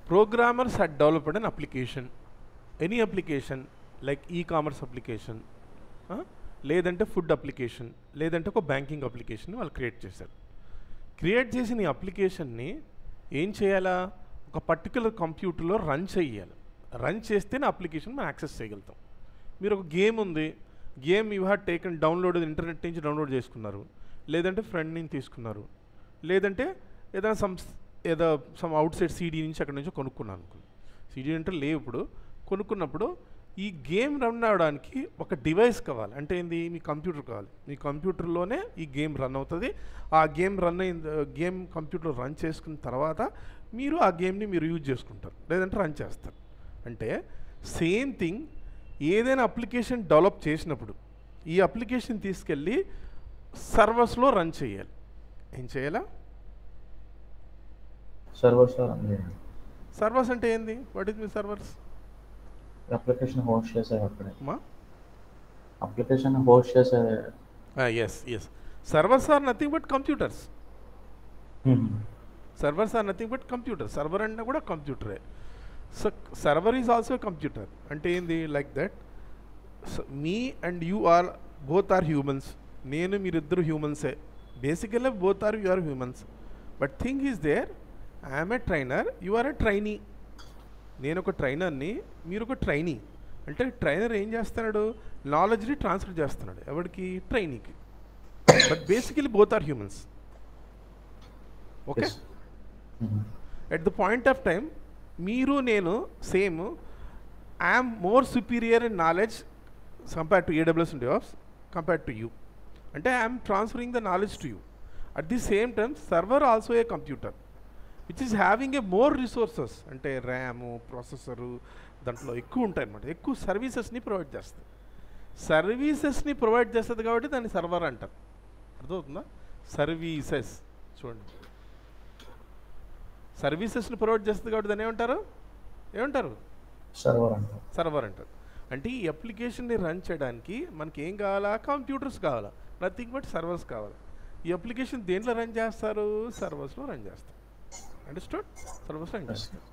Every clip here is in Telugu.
Programmers had developed an application, any application like e-commerce application, లేదంటే ఫుడ్ అప్లికేషన్, లేదంటే ఒక బ్యాంకింగ్ అప్లికేషన్ వాళ్ళు క్రియేట్ చేశారు. క్రియేట్ చేసిన ఈ అప్లికేషన్ని ఏం చేయాలా, ఒక పర్టికులర్ కంప్యూటర్లో రన్ చేయాలి. రన్ చేస్తేనే అప్లికేషన్ మనం యాక్సెస్ చేయగలుగుతాం. మీరు ఒక గేమ్ ఉంది, game you had taken download, internet నుంచి డౌన్లోడ్ చేసుకున్నారు, లేదంటే ఫ్రెండ్ నుంచి తీసుకున్నారు, లేదంటే ఏదైనా సమ్ అవుట్ సైడ్ సీడీ నుంచి అక్కడి నుంచి కొనుక్కున్నాను అనుకో. సీడీ అంటే లేవు, ఇప్పుడు కొనుక్కున్నప్పుడు ఈ గేమ్ రన్ అవ్వడానికి ఒక డివైస్ కావాలి. అంటే ఏంది, మీ కంప్యూటర్ కావాలి. మీ కంప్యూటర్లోనే ఈ గేమ్ రన్ అవుతుంది. ఆ గేమ్ గేమ్ కంప్యూటర్ రన్ చేసుకున్న తర్వాత మీరు ఆ గేమ్ని మీరు యూజ్ చేసుకుంటారు, లేదంటే రన్ చేస్తారు. అంటే సేమ్ థింగ్, ఏదైనా అప్లికేషన్ డెవలప్ చేసినప్పుడు ఈ అప్లికేషన్ తీసుకెళ్ళి సర్వర్స్లో రన్ చేయాలి. ఏం చేయాలా, సర్వర్స్ అంటే ఏంది, what is me servers? Application host చేసే అక్కడే అప్లికేషన్ హోస్ట్ చేసే. yes servers are nothing but computers. Servers are nothing but computers. Server అంటే కూడా కంప్యూటరే. So server is also computer. అంటే ఏంది, like that me and you are both are humans. నేను మీరిద్దరు హ్యూమన్సే. Basically both are you are humans. But thing is there, I'm a trainer, you are a trainee. నేను ఒక ట్రైనర్ని, మీరు ఒక ట్రైనీ. అంటే ట్రైనర్ ఏం చేస్తున్నాడు, నాలెడ్జ్ని ట్రాన్స్ఫర్ చేస్తున్నాడు ఎవరికి, ట్రైనీకి. But basically both are humans. Okay, at the point of time మీరు నేను same, I'm more superior in knowledge compare to AWS and DevOps compare to you. అంటే I'm transferring the knowledge to you. At the same time server also a computer which is having a more resources. అంటే ర్యాము, ప్రాసెసరు దాంట్లో ఎక్కువ ఉంటాయి అన్నమాట. ఎక్కువ సర్వీసెస్ని ప్రొవైడ్ చేస్తుంది. సర్వీసెస్ని ప్రొవైడ్ చేస్తుంది కాబట్టి దాన్ని సర్వర్ అంటారు. అర్థమవుతుందా? సర్వీసెస్ చూడండి, సర్వీసెస్ని ప్రొవైడ్ చేస్తుంది కాబట్టి దాన్ని ఏమంటారు సర్వర్ అంటారు. అంటే ఈ అప్లికేషన్ని రన్ చేయడానికి మనకి ఏం కావాలా, కంప్యూటర్స్ కావాలా, నథింగ్ బట్ సర్వర్స్ కావాలి. ఈ అప్లికేషన్ దేంట్లో రన్ చేస్తారు, సర్వర్స్లో రన్ చేస్తారు. అండర్స్టూడ్? సర్వర్స్ రన్ చేస్తారు.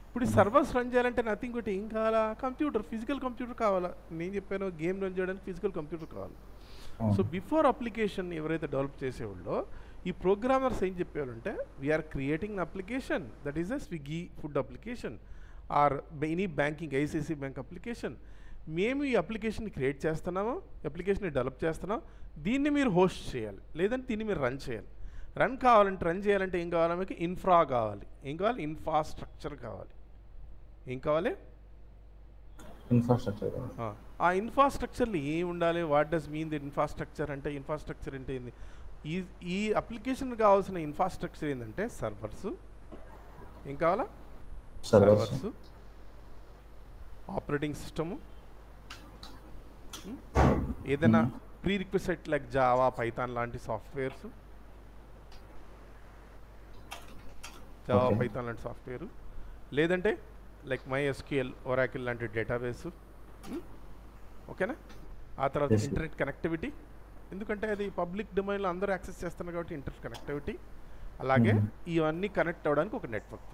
ఇప్పుడు ఈ సర్వర్స్ రన్ చేయాలంటే నథింగ్ బట్ ఏం కావాలా, కంప్యూటర్, ఫిజికల్ కంప్యూటర్ కావాలా. నేను చెప్పాను గేమ్ రన్ చేయడానికి ఫిజికల్ కంప్యూటర్ కావాలి. సో బిఫోర్ అప్లికేషన్ ఎవరైతే డెవలప్ చేసేవాళ్ళో ఈ ప్రోగ్రామర్స్ ఏం చెప్పేవాళ్ళంటే, we are creating application that is a Swiggy food application or any banking ICICI bank application. మేము ఈ అప్లికేషన్ని క్రియేట్ చేస్తున్నాము, అప్లికేషన్ని డెవలప్ చేస్తున్నాం, దీన్ని మీరు హోస్ట్ చేయాలి, లేదంటే దీన్ని మీరు రన్ చేయాలి. రన్ చేయాలంటే ఏం కావాలి, మీకు ఇన్ఫ్రా కావాలి. ఏం కావాలి, ఇన్ఫ్రాస్ట్రక్చర్ కావాలి. ఏం కావాలి, ఇన్ఫ్రాస్ట్రక్చర్. ఆ ఇన్ఫ్రాస్ట్రక్చర్లో ఏం ఉండాలి, what does mean the infrastructure అంటే, ఇన్ఫ్రాస్ట్రక్చర్ అంటే ఏంది, ఈ అప్లికేషన్ కావాల్సిన ఇన్ఫ్రాస్ట్రక్చర్ ఏంటంటే సర్వర్స్, ఏం కావాలా, సర్వర్స్, ఆపరేటింగ్ సిస్టము, ఏదైనా pre requisite like Java, Python లాంటి సాఫ్ట్వేర్స్, జావా పైథాన్ లాంటి సాఫ్ట్వేరు, లేదంటే లైక్ MySQL, Oracle లాంటి డేటాబేసు. ఓకేనా? ఆ తర్వాత ఇంటర్నెట్ కనెక్టివిటీ, ఎందుకంటే అది పబ్లిక్ డొమైన్లో అందరూ యాక్సెస్ చేస్తున్నారు కాబట్టి ఇంటర్నెట్ కనెక్టివిటీ. అలాగే ఇవన్నీ కనెక్ట్ అవ్వడానికి ఒక నెట్వర్క్.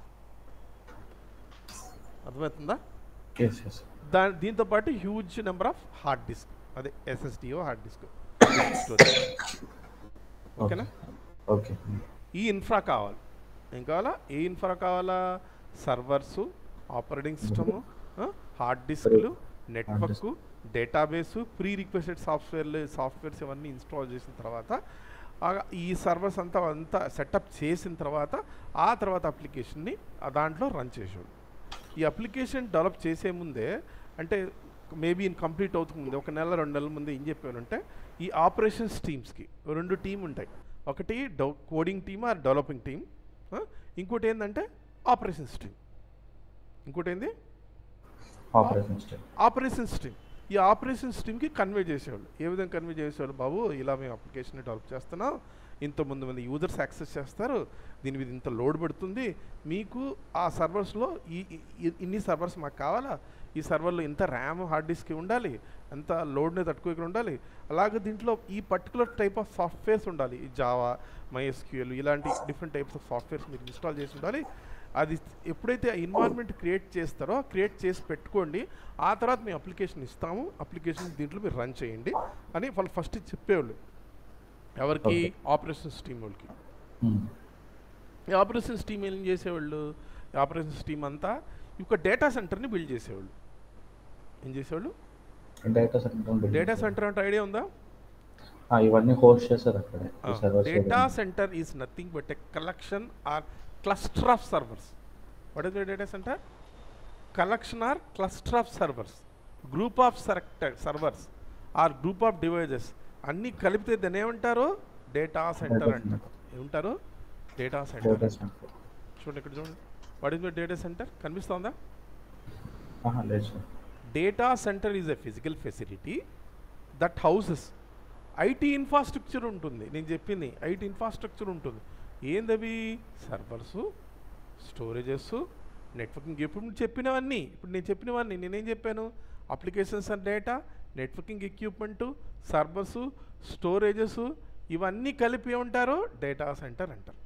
అర్థమవుతుందా? దీంతో పాటు huge number of hard disk, అదే SSDO హార్డ్ డిస్క్. ఓకేనా? ఓకే. ఈ ఇన్ఫ్రా కావాలి. ఏం కావాలా, ఏ ఇన్ఫ్రా కావాలా, సర్వర్సు, ఆపరేటింగ్ సిస్టము, హార్డ్ డిస్క్లు, network, database, pre requested softwares ఇవన్నీ ఇన్స్టాల్ చేసిన తర్వాత ఈ సర్వర్స్ అంతా సెటప్ చేసిన తర్వాత ఆ తర్వాత అప్లికేషన్ని దాంట్లో రన్ చేసేవాడు. ఈ అప్లికేషన్ డెవలప్ చేసే ముందే, అంటే మేబీ కంప్లీట్ అవుతుంది ముందే, 1 నెల 2 నెలల ముందే ఏం చెప్పారంటే, ఈ ఆపరేషన్స్ టీమ్స్కి 2 టీమ్ ఉంటాయి. ఒకటి coding team or developing team, ఇంకోటి ఏంటంటే ఆపరేషన్స్ టీమ్. ఇంకోటి ఏంది, ఆపరేషన్స్ టీమ్. ఈ ఆపరేషన్స్ టీమ్కి కన్వే చేసేవాళ్ళు. ఏ విధంగా కన్వే చేసేవాళ్ళు, బాబు ఇలా మేము అప్లికేషన్ డెవలప్ చేస్తున్నాం, ఇంతమంది యూజర్స్ యాక్సెస్ చేస్తారు, దీని మీద ఇంత లోడ్ పడుతుంది, మీకు ఆ సర్వర్స్లో ఇన్ని సర్వర్స్ మాకు కావాలా, ఈ సర్వర్లో ఇంత ర్యామ్ హార్డ్ డిస్క్ ఉండాలి, ఎంత లోడ్ని తట్టుకోకుండా ఉండాలి. అలాగే దీంట్లో ఈ పర్టికులర్ టైప్ ఆఫ్ సాఫ్ట్వేర్స్ ఉండాలి. ఈ జావా, MySQL ఇలాంటి డిఫరెంట్ టైప్స్ ఆఫ్ సాఫ్ట్వేర్స్ మీరు ఇన్స్టాల్ చేసి ఉండాలి. అది ఎప్పుడైతే ఆ ఎన్వైర్న్మెంట్ క్రియేట్ చేస్తారో క్రియేట్ చేసి పెట్టుకోండి. ఆ తర్వాత మేము అప్లికేషన్ ఇస్తాము, అప్లికేషన్ దీంట్లో మీరు రన్ చేయండి అని వాళ్ళు ఫస్ట్ చెప్పేవాళ్ళు. ఎవరికి? ఆపరేషన్స్ టీమ్ వాళ్ళకి. ఈ ఆపరేషన్స్ టీమ్ ఏం చేసేవాళ్ళు? ఆపరేషన్స్ టీమ్ అంతా ఒక డేటా సెంటర్ని బిల్డ్ చేసేవాళ్ళు. ఏం చేసేవాళ్ళు? డేటా సెంటర్ అంటే ఐడియా ఉందా? ఇవన్నీ హోస్ట్ చేశారు అక్కడే. Data center is nothing but a collection or cluster of servers. What is the data center? Collection or cluster of servers, group of servers or group of devices అన్నీ కలిపితే దాన్ని ఏమంటారు? డేటా సెంటర్ అంటారు. ఏమంటారు? Data center. చూడండి ఇక్కడ చూడండి. What is the data center? కనిపిస్తుందా? Data center is a physical facility that houses IT infrastructure ఉంటుంది. నేను చెప్పింది ఐటీ ఇన్ఫ్రాస్ట్రక్చర్ ఉంటుంది. ఏందవి? Servers, storages, networking. ఇప్పుడు చెప్పినవన్నీ, ఇప్పుడు నేను చెప్పినవన్నీ నేనేం చెప్పాను? Applications and data, networking equipment, servers, storages ఇవన్నీ కలిపి ఉంటారు డేటా సెంటర్ అంటారు.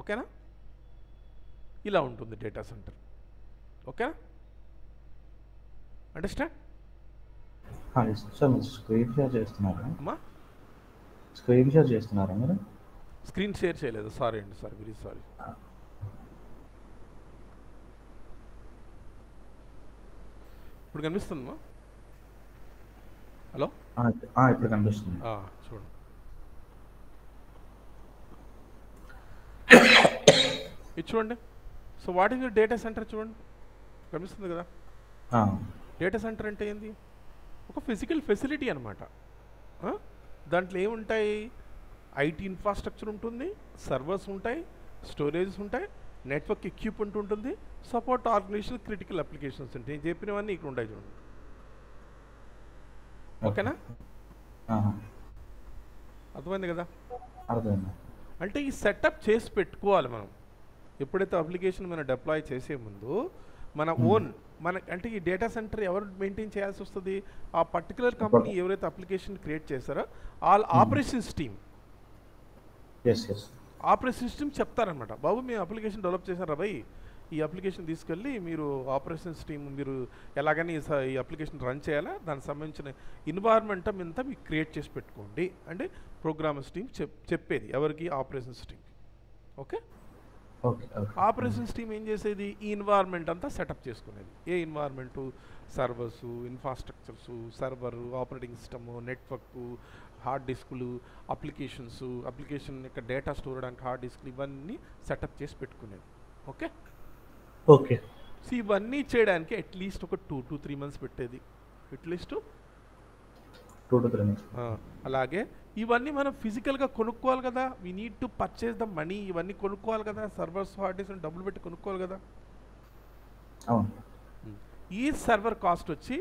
ఓకేనా? ఇలా ఉంటుంది డేటా సెంటర్. ఓకేనా? అండర్స్టాండ్? స్క్రీన్ షేర్ చేస్తున్నారా? అమ్మా స్క్రీన్ షేర్ చేస్తున్నారా మీరు? స్క్రీన్ షేర్ చేయలేదు. సారీ అండి, సారీ, వెరీ సారీ. ఇప్పుడు కనిపిస్తుందమ్మా? హలో, ఇప్పుడు కనిపిస్తుంది. చూడండి. ఇది చూడండి. So what is your data center? చూడండి, కనిపిస్తుంది కదా. డేటా సెంటర్ అంటే ఏంది? ఒక ఫిజికల్ ఫెసిలిటీ అనమాట. దాంట్లో ఏముంటాయి? ఐటీ ఇన్ఫ్రాస్ట్రక్చర్ ఉంటుంది, సర్వర్స్ ఉంటాయి, స్టోరేజెస్ ఉంటాయి, నెట్వర్క్ ఎక్విప్మెంట్ ఉంటుంది, సపోర్ట్ ఆర్గనైజేషన్, క్రిటికల్ అప్లికేషన్స్ ఉంటాయి. నేను చెప్పినవన్నీ ఇక్కడ ఉంటాయి చూడండి. ఓకేనా? అర్థమైంది కదా? అంటే ఈ సెటప్ చేసి పెట్టుకోవాలి మనం. ఎప్పుడైతే అప్లికేషన్ మనం డిప్లాయ్ చేసే ముందు మన ఓన్ అంటే ఈ డేటా సెంటర్ ఎవరు మెయింటైన్ చేయాల్సి వస్తుంది? ఆ పర్టికులర్ కంపెనీ ఎవరైతే అప్లికేషన్ క్రియేట్ చేస్తారో వాళ్ళ ఆపరేషన్స్ టీమ్. ఆపరేషన్ సిస్టమ్ చెప్తారనమాట, బాబు మేము అప్లికేషన్ డెవలప్ చేశారా భయ్, ఈ అప్లికేషన్ తీసుకెళ్ళి మీరు ఆపరేషన్స్ టీమ్ మీరు ఎలాగని ఈ అప్లికేషన్ రన్ చేయాలా, దానికి సంబంధించిన ఎన్వైర్న్మెంట్ అంతా మీకు క్రియేట్ చేసి పెట్టుకోండి అంటే ప్రోగ్రామర్స్ టీమ్ చెప్పేది ఎవరికి? Operations team. Okay. Operations team ఏం చేసేది? ఈ ఎన్వైర్న్మెంట్ అంతా సెటప్ చేసుకునేది. ఏ environment? Servers, infrastructures, server, operating system, network, hard డిస్కులు, అప్లికేషన్ యొక్క డేటా స్టోర్ చేయడానికి హార్డ్ డిస్క్లు ఇవన్నీ సెటప్ చేసి పెట్టుకునేది. ఓకే. సో ఇవన్నీ చేయడానికి అట్లీస్ట్ ఒక 2 to 3 months పెట్టేది. At least 2 to 3 months. అలాగే ఇవన్నీ మనం ఫిజికల్గా కొనుక్కోవాలి కదా. We need to purchase the money. ఇవన్నీ కొనుక్కోవాలి కదా, సర్వర్స్, హార్డ్ డిస్క్ డబ్బులు పెట్టి కొనుక్కోవాలి కదా. ఈ సర్వర్ కాస్ట్ వచ్చి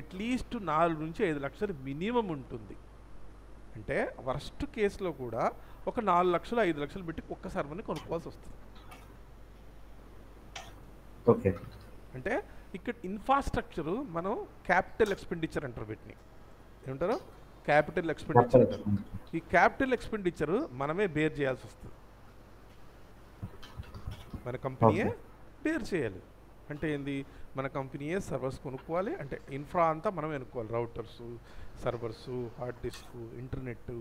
అట్లీస్ట్ 4 నుంచి 5 లక్షలు మినిమం ఉంటుంది. అంటే వర్స్ట్ కేసులో కూడా ఒక 4 లక్షలు 5 లక్షలు పెట్టి ఒక్క సర్వర్ని కొనుక్కోవాల్సి వస్తుంది. ఓకే. అంటే ఇక్కడ ఇన్ఫ్రాస్ట్రక్చరు మనం క్యాపిటల్ ఎక్స్పెండిచర్ అంటారు వీటిని. ఏమంటారు? క్యాపిటల్ ఎక్స్పెండిచర్ అంటారు. ఈ క్యాపిటల్ ఎక్స్పెండిచర్ మనమే బేర్ చేయాల్సి వస్తుంది. మన కంపెనీయే బేర్ చేయాలి. అంటే ఏంది? మన కంపెనీయే సర్వర్స్ కొనుక్కోవాలి. అంటే ఇన్ఫ్రా అంతా మనమే కొనుక్కోవాలి. రౌటర్సు, సర్వర్సు, హార్డ్ డిస్క్, ఇంటర్నెట్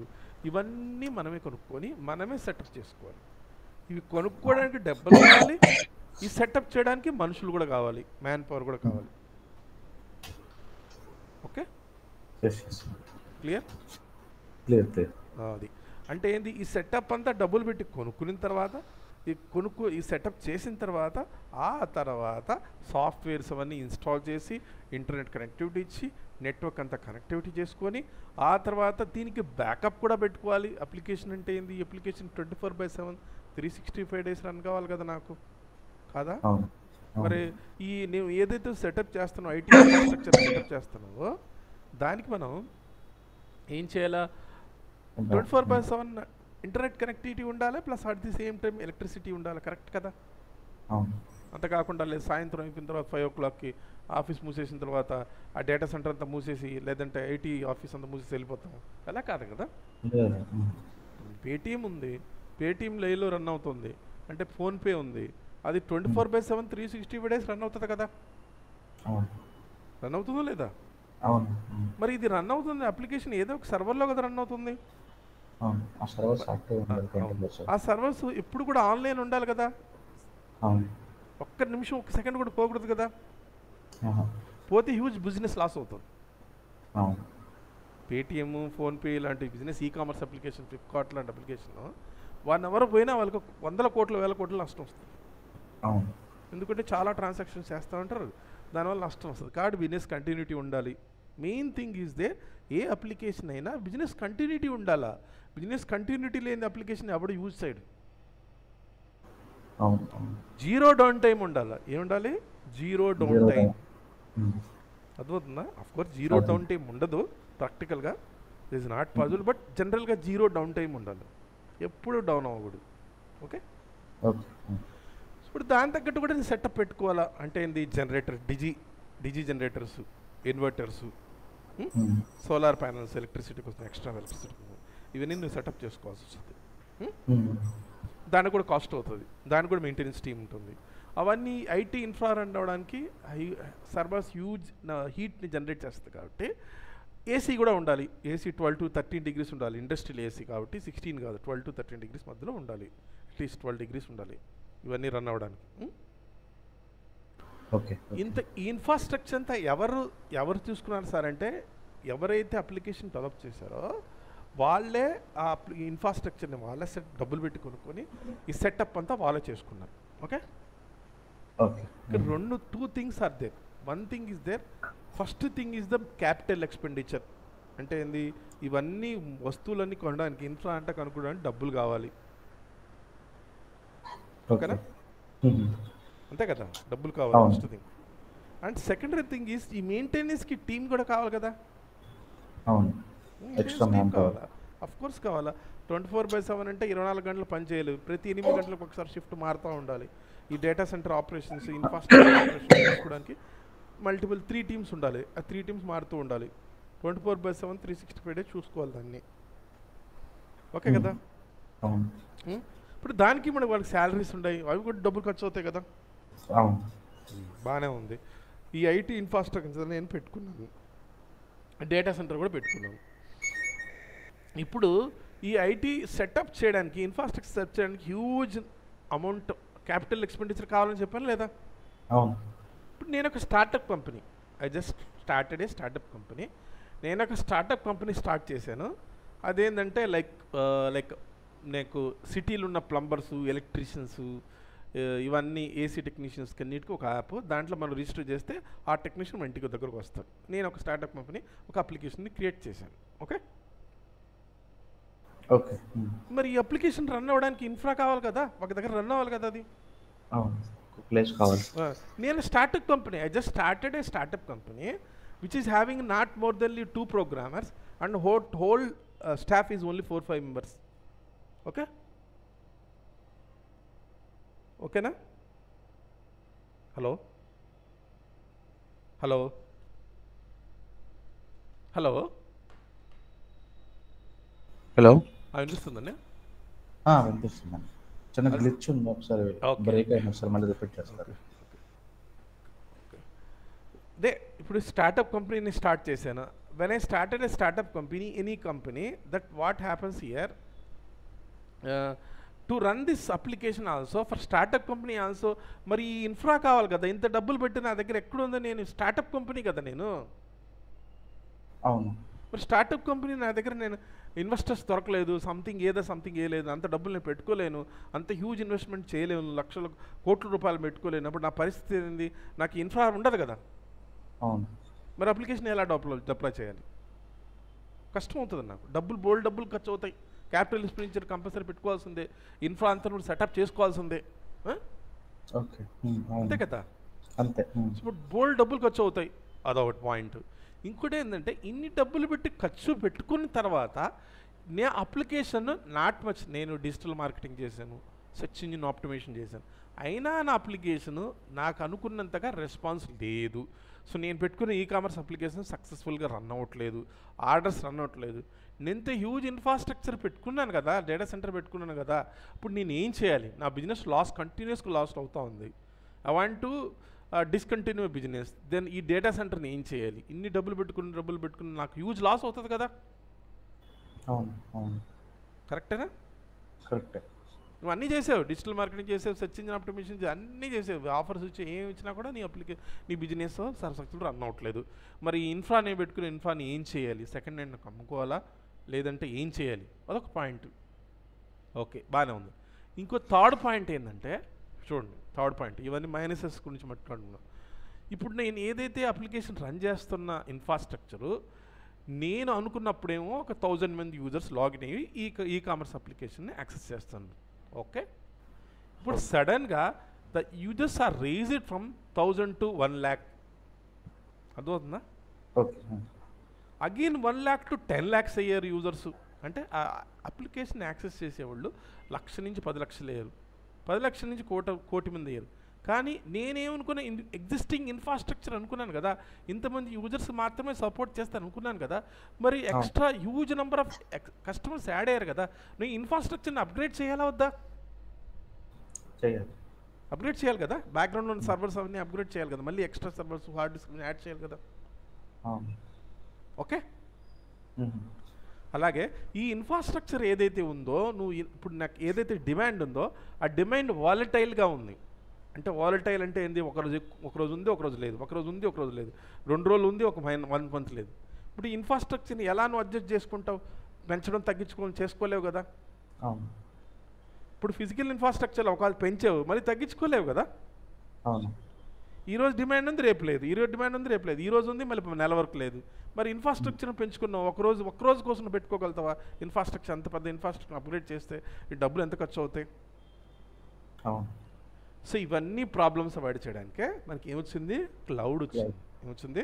ఇవన్నీ మనమే కొనుక్కొని మనమే సెటప్ చేసుకోవాలి. ఇవి కొనుక్కోవడానికి డబ్బులు కావాలి, ఈ సెటప్ చేయడానికి మనుషులు కూడా కావాలి, మ్యాన్ పవర్ కూడా కావాలి. Okay, clear? అది అంటే ఏంది? ఈ సెటప్ అంతా డబ్బులు పెట్టి కొనుక్కున్న తర్వాత ఈ సెటప్ చేసిన తర్వాత ఆ తర్వాత సాఫ్ట్వేర్స్ అవన్నీ ఇన్స్టాల్ చేసి ఇంటర్నెట్ కనెక్టివిటీ ఇచ్చి నెట్వర్క్ అంతా కనెక్టివిటీ చేసుకొని ఆ తర్వాత దీనికి బ్యాకప్ కూడా పెట్టుకోవాలి. అప్లికేషన్ అంటే ఏంది? అప్లికేషన్ 24/7 365 days రన్ కావాలి కదా నాకు, కాదా? మరి ఈ నేను ఏదైతే సెటప్ చేస్తున్నావు, ఐటీ ఇన్ఫ్రాస్ట్రక్చర్ సెటప్ చేస్తున్నావో దానికి మనం ఏం చేయాలా? 24/7 ఇంటర్నెట్ కనెక్టివిటీ ఉండాలి, plus at the same time electricity ఉండాలి. కరెక్ట్ కదా? అంత కాకుండా లేదు సాయంత్రం అయిపోయిన తర్వాత 5 o'clockకి ఆఫీస్ మూసేసిన తర్వాత ఆ డేటా సెంటర్ అంతా మూసేసి లేదంటే ఐటీ ఆఫీస్ అంతా మూసేసి వెళ్ళిపోతాం. అలా కాదు కదా. పేటీఎం ఉంది, పేటీఎం లైవ్లో రన్ అవుతుంది అంటే ఫోన్పే ఉంది, అది 24/7 365 days రన్ అవుతుంది కదా. రన్ అవుతుందో లేదా? మరి ఇది రన్ అవుతుంది అప్లికేషన్ ఏదో ఒక సర్వర్లో కదా రన్ అవుతుంది. ఆ సర్వర్స్ ఎప్పుడు కూడా ఆన్లైన్ ఉండాలి కదా. ఒక్క నిమిషం ఒక్క సెకండ్ కూడా పోకూడదు కదా. పోతే హ్యూజ్ బిజినెస్ లాస్ అవుతుంది. పేటిఎం, ఫోన్పే లాంటి బిజినెస్ ఈకామర్స్ అప్లికేషన్, ఫ్లిప్కార్ట్ లాంటి అప్లికేషన్ 1 hour పోయినా వాళ్ళకి 100 కోట్లు 1000 కోట్లు నష్టం వస్తుంది. ఎందుకంటే చాలా ట్రాన్సాక్షన్స్ చేస్తూ ఉంటారు, దానివల్ల నష్టం వస్తుంది. కాబట్టి బిజినెస్ కంటిన్యూటీ ఉండాలి. Main thing is there. ఏ అప్లికేషన్ అయినా బిజినెస్ కంటిన్యూటీ ఉండాలా. బిజినెస్ కంటిన్యూటీ లేని అప్లికేషన్ ఎవడు యూజ్ సైడ్. జీరో డౌన్ టైం ఉండాలా. ఏముండాలి? Zero down time. అర్థమవుతుందా? అఫ్కోర్స్ జీరో డౌన్ టైం ఉండదు ప్రాక్టికల్గా, it is not possible, but జనరల్గా జీరో డౌన్ టైం ఉండాలి, ఎప్పుడు డౌన్ అవ్వకూడదు. ఓకే. ఇప్పుడు దాని తగ్గట్టు కూడా నేను సెటప్ పెట్టుకోవాలా. అంటే ఏంది? Generator, DG generators, inverters, solar panels, electricity కోసం, ఎక్స్ట్రా ఎలక్ట్రిసిటీ కోసం, ఇవన్నీ నువ్వు సెటప్ చేసుకోవాల్సి వస్తుంది. దానికి కూడా కాస్ట్ అవుతుంది, దానికి కూడా మెయింటెనెన్స్ టీమ్ ఉంటుంది. అవన్నీ ఐటీ ఇన్ఫ్రా రన్ అవ్వడానికి సర్వర్స్ హ్యూజ్ హీట్ని జనరేట్ చేస్తుంది. కాబట్టి ఏసీ కూడా ఉండాలి. ఏసీ 12 to 13 degrees ఉండాలి. ఇండస్ట్రియల్ ఏసీ కాబట్టి 16 కాదు, 12 to 13 degrees మధ్యలో ఉండాలి. అట్లీస్ట్ 12 degrees ఉండాలి ఇవన్నీ రన్ అవ్వడానికి. ఇంత ఇన్ఫ్రాస్ట్రక్చర్ అంతా ఎవరు తీసుకున్నారు సార్ అంటే, ఎవరైతే అప్లికేషన్ డెవలప్ చేశారో వాళ్ళే ఆ ఇన్ఫ్రాస్ట్రక్చర్ని వాళ్ళే డబ్బులు పెట్టి కొనుక్కొని ఈ సెటప్ అంతా వాళ్ళే చేసుకున్నారు. ఓకే. ఇక్కడ 2 things are there. One thing is there. First thing is the capital expenditure. అంటే ఏంది? ఇవన్నీ వస్తువులన్నీ కొనడానికి, ఇన్ఫ్రా అంటే కనుక్కోవడానికి డబ్బులు కావాలి. ఓకేనా? అంతే కదా, డబ్బులు కావాలి first thing. And secondary thing is ఈ మెయింటెనెన్స్కి టీం కూడా కావాలి కదా. టీం కావాలా? అఫ్కోర్స్ కావాలా. 24/7 అంటే 24 గంటలు పని చేయలేవు. ప్రతి 8 గంటలకు ఒకసారి షిఫ్ట్ మారుతూ ఉండాలి. ఈ data centre operations, infrastructure operations చేసుకోవడానికి మల్టిపుల్ 3 teams ఉండాలి. ఆ 3 teams మారుతూ ఉండాలి. 24/7 365 days చూసుకోవాలి దాన్ని. ఓకే కదా. ఇప్పుడు దానికి మనకు వాళ్ళకి శాలరీస్ ఉన్నాయి, అవి కూడా డబ్బులు ఖర్చు అవుతాయి కదా. బాగానే ఉంది. ఈ ఐటీ ఇన్ఫ్రాస్ట్రక్చర్ నేను పెట్టుకున్నాను, డేటా సెంటర్ కూడా పెట్టుకున్నాను. ఇప్పుడు ఈ ఐటీ సెటప్ చేయడానికి, ఇన్ఫ్రాస్ట్రక్చర్ సెటప్ చేయడానికి హ్యూజ్ అమౌంట్ క్యాపిటల్ ఎక్స్పెండిచర్ కావాలని చెప్పాను లేదా. ఇప్పుడు నేను ఒక startup company, I just started a startup company. నేను ఒక స్టార్టప్ కంపెనీ స్టార్ట్ చేశాను. అదేంటంటే లైక్ నాకు సిటీలో ఉన్న ప్లంబర్స్, ఎలక్ట్రీషియన్స్, ఇవన్నీ ఏసీ టెక్నీషియన్స్కి అన్నిటికీ ఒక యాప్. దాంట్లో మనం రిజిస్టర్ చేస్తే ఆ టెక్నీషియన్ మన ఇంటికి దగ్గరకు వస్తారు. నేను ఒక స్టార్టప్ కంపెనీ ఒక అప్లికేషన్ని క్రియేట్ చేశాను. ఓకే. మరి ఈ అప్లికేషన్ రన్ అవ్వడానికి ఇన్ఫ్రా కావాలి కదా, ఒక దగ్గర రన్ అవ్వాలి కదా. అది ప్లేస్ కావాలి. నేను startup company, I just started a startup company which is having not more than 2 programmers and whole staff is only 4-5 members. Okay. ఓకేనా? హలో హలో హలో హలో వినిపిస్తుందండి? వినిపిస్తుందండి. చిన్న గ్లిచ్ ఉంది, ఒకసారి బ్రేక్ అయిన ఒకసారి మళ్ళీ రిపీట్ చేస్తారు. అదే ఇప్పుడు స్టార్టప్ కంపెనీని స్టార్ట్ చేశాను. When I started a startup company, any company, that what happens here to run this application also for startup company also. మరి ఈ ఇన్ఫ్రా కావాలి కదా. ఇంత డబ్బులు పెట్టి నా దగ్గర ఎక్కడుందో, నేను స్టార్టప్ కంపెనీ కదా నేను. అవును. మరి స్టార్టప్ కంపెనీ నా దగ్గర నేను ఇన్వెస్టర్స్ దొరకలేదు, సంథింగ్ వేయలేదు, అంత డబ్బులు నేను పెట్టుకోలేను, అంత హ్యూజ్ ఇన్వెస్ట్మెంట్ చేయలేను, లక్షల కోట్ల రూపాయలు పెట్టుకోలేను. అప్పుడు నా పరిస్థితి ఏంది? నాకు ఇన్ఫ్రా ఉండదు కదా. అవును. మరి అప్లికేషన్ ఎలా డెప్లాయ్ చేయాలి? కష్టం అవుతుంది నాకు. డబ్బులు ఖర్చు అవుతాయి. క్యాపిటల్ ఎక్స్పెండిచర్ కంపల్సరీ పెట్టుకోవాల్సిందే. ఇన్ఫ్రా అంతా కూడా సెటప్ చేసుకోవాల్సిందే. అంతే కదా. అంతే. ఇప్పుడు డబ్బులు ఖర్చు అవుతాయి, అదొకటి పాయింట్. ఇంకోటి ఏంటంటే, ఇన్ని డబ్బులు పెట్టి ఖర్చు పెట్టుకున్న తర్వాత అప్లికేషన్ నాట్ మచ్. నేను డిజిటల్ మార్కెటింగ్ చేశాను, సెర్చ్ ఇంజిన్ ఆప్టిమైజేషన్ చేశాను, అయినా నా అప్లికేషను నాకు అనుకున్నంతగా రెస్పాన్స్ లేదు. సో నేను పెట్టుకున్న ఈ కామర్స్ అప్లికేషన్ సక్సెస్ఫుల్గా రన్ అవ్వట్లేదు, ఆర్డర్స్ రన్ అవ్వట్లేదు. నేనెంత హ్యూజ్ ఇన్ఫ్రాస్ట్రక్చర్ పెట్టుకున్నాను కదా, డేటా సెంటర్ పెట్టుకున్నాను కదా, ఇప్పుడు నేను ఏం చేయాలి? నా బిజినెస్ కంటిన్యూస్గా లాస్ అవుతూ ఉంది. I want to discontinue business. Then ఈ డేటా సెంటర్ని ఏం చేయాలి? ఇన్ని డబ్బులు పెట్టుకుని నాకు హ్యూజ్ లాస్ అవుతుంది కదా. అవును అవును కరెక్టేనా? కరెక్టే. నువ్వు అన్నీ చేసావు, డిజిటల్ మార్కెటింగ్ చేసావు, సెర్చ్ ఇంజిన్ ఆప్టిమైజేషన్ అన్నీ చేసావు, ఆఫర్స్ వచ్చి ఏమి ఇచ్చినా కూడా నీ బిజినెస్ సక్సెస్ఫుల్ రన్ అవ్వట్లేదు. మరి ఇన్ఫ్రాని పెట్టుకుని ఇన్ఫ్రాని ఏం చేయాలి? సెకండ్ హ్యాండ్ అమ్ముకోవాలా లేదంటే ఏం చేయాలి? అదొక పాయింట్. ఓకే, బాగానే ఉంది. ఇంకో థర్డ్ పాయింట్ ఏంటంటే, చూడండి థర్డ్ పాయింట్, ఇవన్నీ మైనసెస్ గురించి మాట్లాడుకున్నాం. ఇప్పుడు నేను ఏదైతే అప్లికేషన్ రన్ చేస్తున్న ఇన్ఫ్రాస్ట్రక్చరు, నేను అనుకున్నప్పుడేమో ఒక 1000 మంది యూజర్స్ లాగిన్ అయ్యి ఈ కామర్స్ అప్లికేషన్ని యాక్సెస్ చేస్తాను. ఓకే, ఇప్పుడు సడన్గా the users are raised from 1000 to 1 lakh. అర్థమవుతుందా? Okay. Again 1 lakh to 10 lakhs అయ్యారు యూజర్స్. అంటే ఆ అప్లికేషన్ యాక్సెస్ చేసేవాళ్ళు 1,00,000 నుంచి 10 లక్షలు అయ్యారు, 10 లక్షల నుంచి కోటి మంది అయ్యారు. కానీ నేనేమనుకున్నా, ఎగ్జిస్టింగ్ ఇన్ఫ్రాస్ట్రక్చర్ అనుకున్నాను కదా, ఇంతమంది యూజర్స్ మాత్రమే సపోర్ట్ చేస్తాను అనుకున్నాను కదా, మరి extra huge number of customers add అయ్యారు కదా, నేను ఇన్ఫ్రాస్ట్రక్చర్ని అప్గ్రేడ్ చేయాలా వద్దా? అప్గ్రేడ్ చేయాలి కదా, బ్యాక్గ్రౌండ్లో ఉన్న సర్వర్స్ అవన్నీ అప్గ్రేడ్ చేయాలి కదా, మళ్ళీ extra servers hard disk add చేయాలి కదా. ఓకే, అలాగే ఈ ఇన్ఫ్రాస్ట్రక్చర్ ఏదైతే ఉందో, నువ్వు ఇప్పుడు నాకు ఏదైతే డిమాండ్ ఉందో ఆ డిమాండ్ వాలటైల్గా ఉంది. అంటే వాలటైల్ అంటే ఏంది? ఒకరోజు ఉంది ఒకరోజు లేదు, ఒకరోజు ఉంది ఒకరోజు లేదు, 2 రోజులు ఉంది, 1 మంత్ లేదు. ఇప్పుడు ఇన్ఫ్రాస్ట్రక్చర్ని ఎలా నువ్వు అడ్జస్ట్ చేసుకుంటావు? పెంచడం చేసుకోలేవు కదా. ఇప్పుడు ఫిజికల్ ఇన్ఫ్రాస్ట్రక్చర్ ఒకవేళ పెంచావు, మళ్ళీ తగ్గించుకోలేవు కదా. ఈరోజు డిమాండ్ ఉంది రేపు లేదు, ఈరోజు డిమాండ్ ఉంది రేపు లేదు, ఈరోజు ఉంది మళ్ళీ నెల వరకు లేదు. మరి ఇన్ఫ్రాస్ట్రక్చర్ని పెంచుకున్నావు, ఒకరోజు కోసం పెట్టుకోగలుగుతావా? ఇన్ఫ్రాస్ట్రక్చర్ అంత పెద్ద ఇన్ఫ్రాస్ట్రక్చర్ అప్గ్రేడ్ చేస్తే ఈ డబ్బులు ఎంత ఖర్చు అవుతాయి? సో ఇవన్నీ ప్రాబ్లమ్స్ అవాయిడ్ చేయడానికే మనకి ఏమొచ్చింది? క్లౌడ్ వచ్చింది. ఏమొచ్చింది?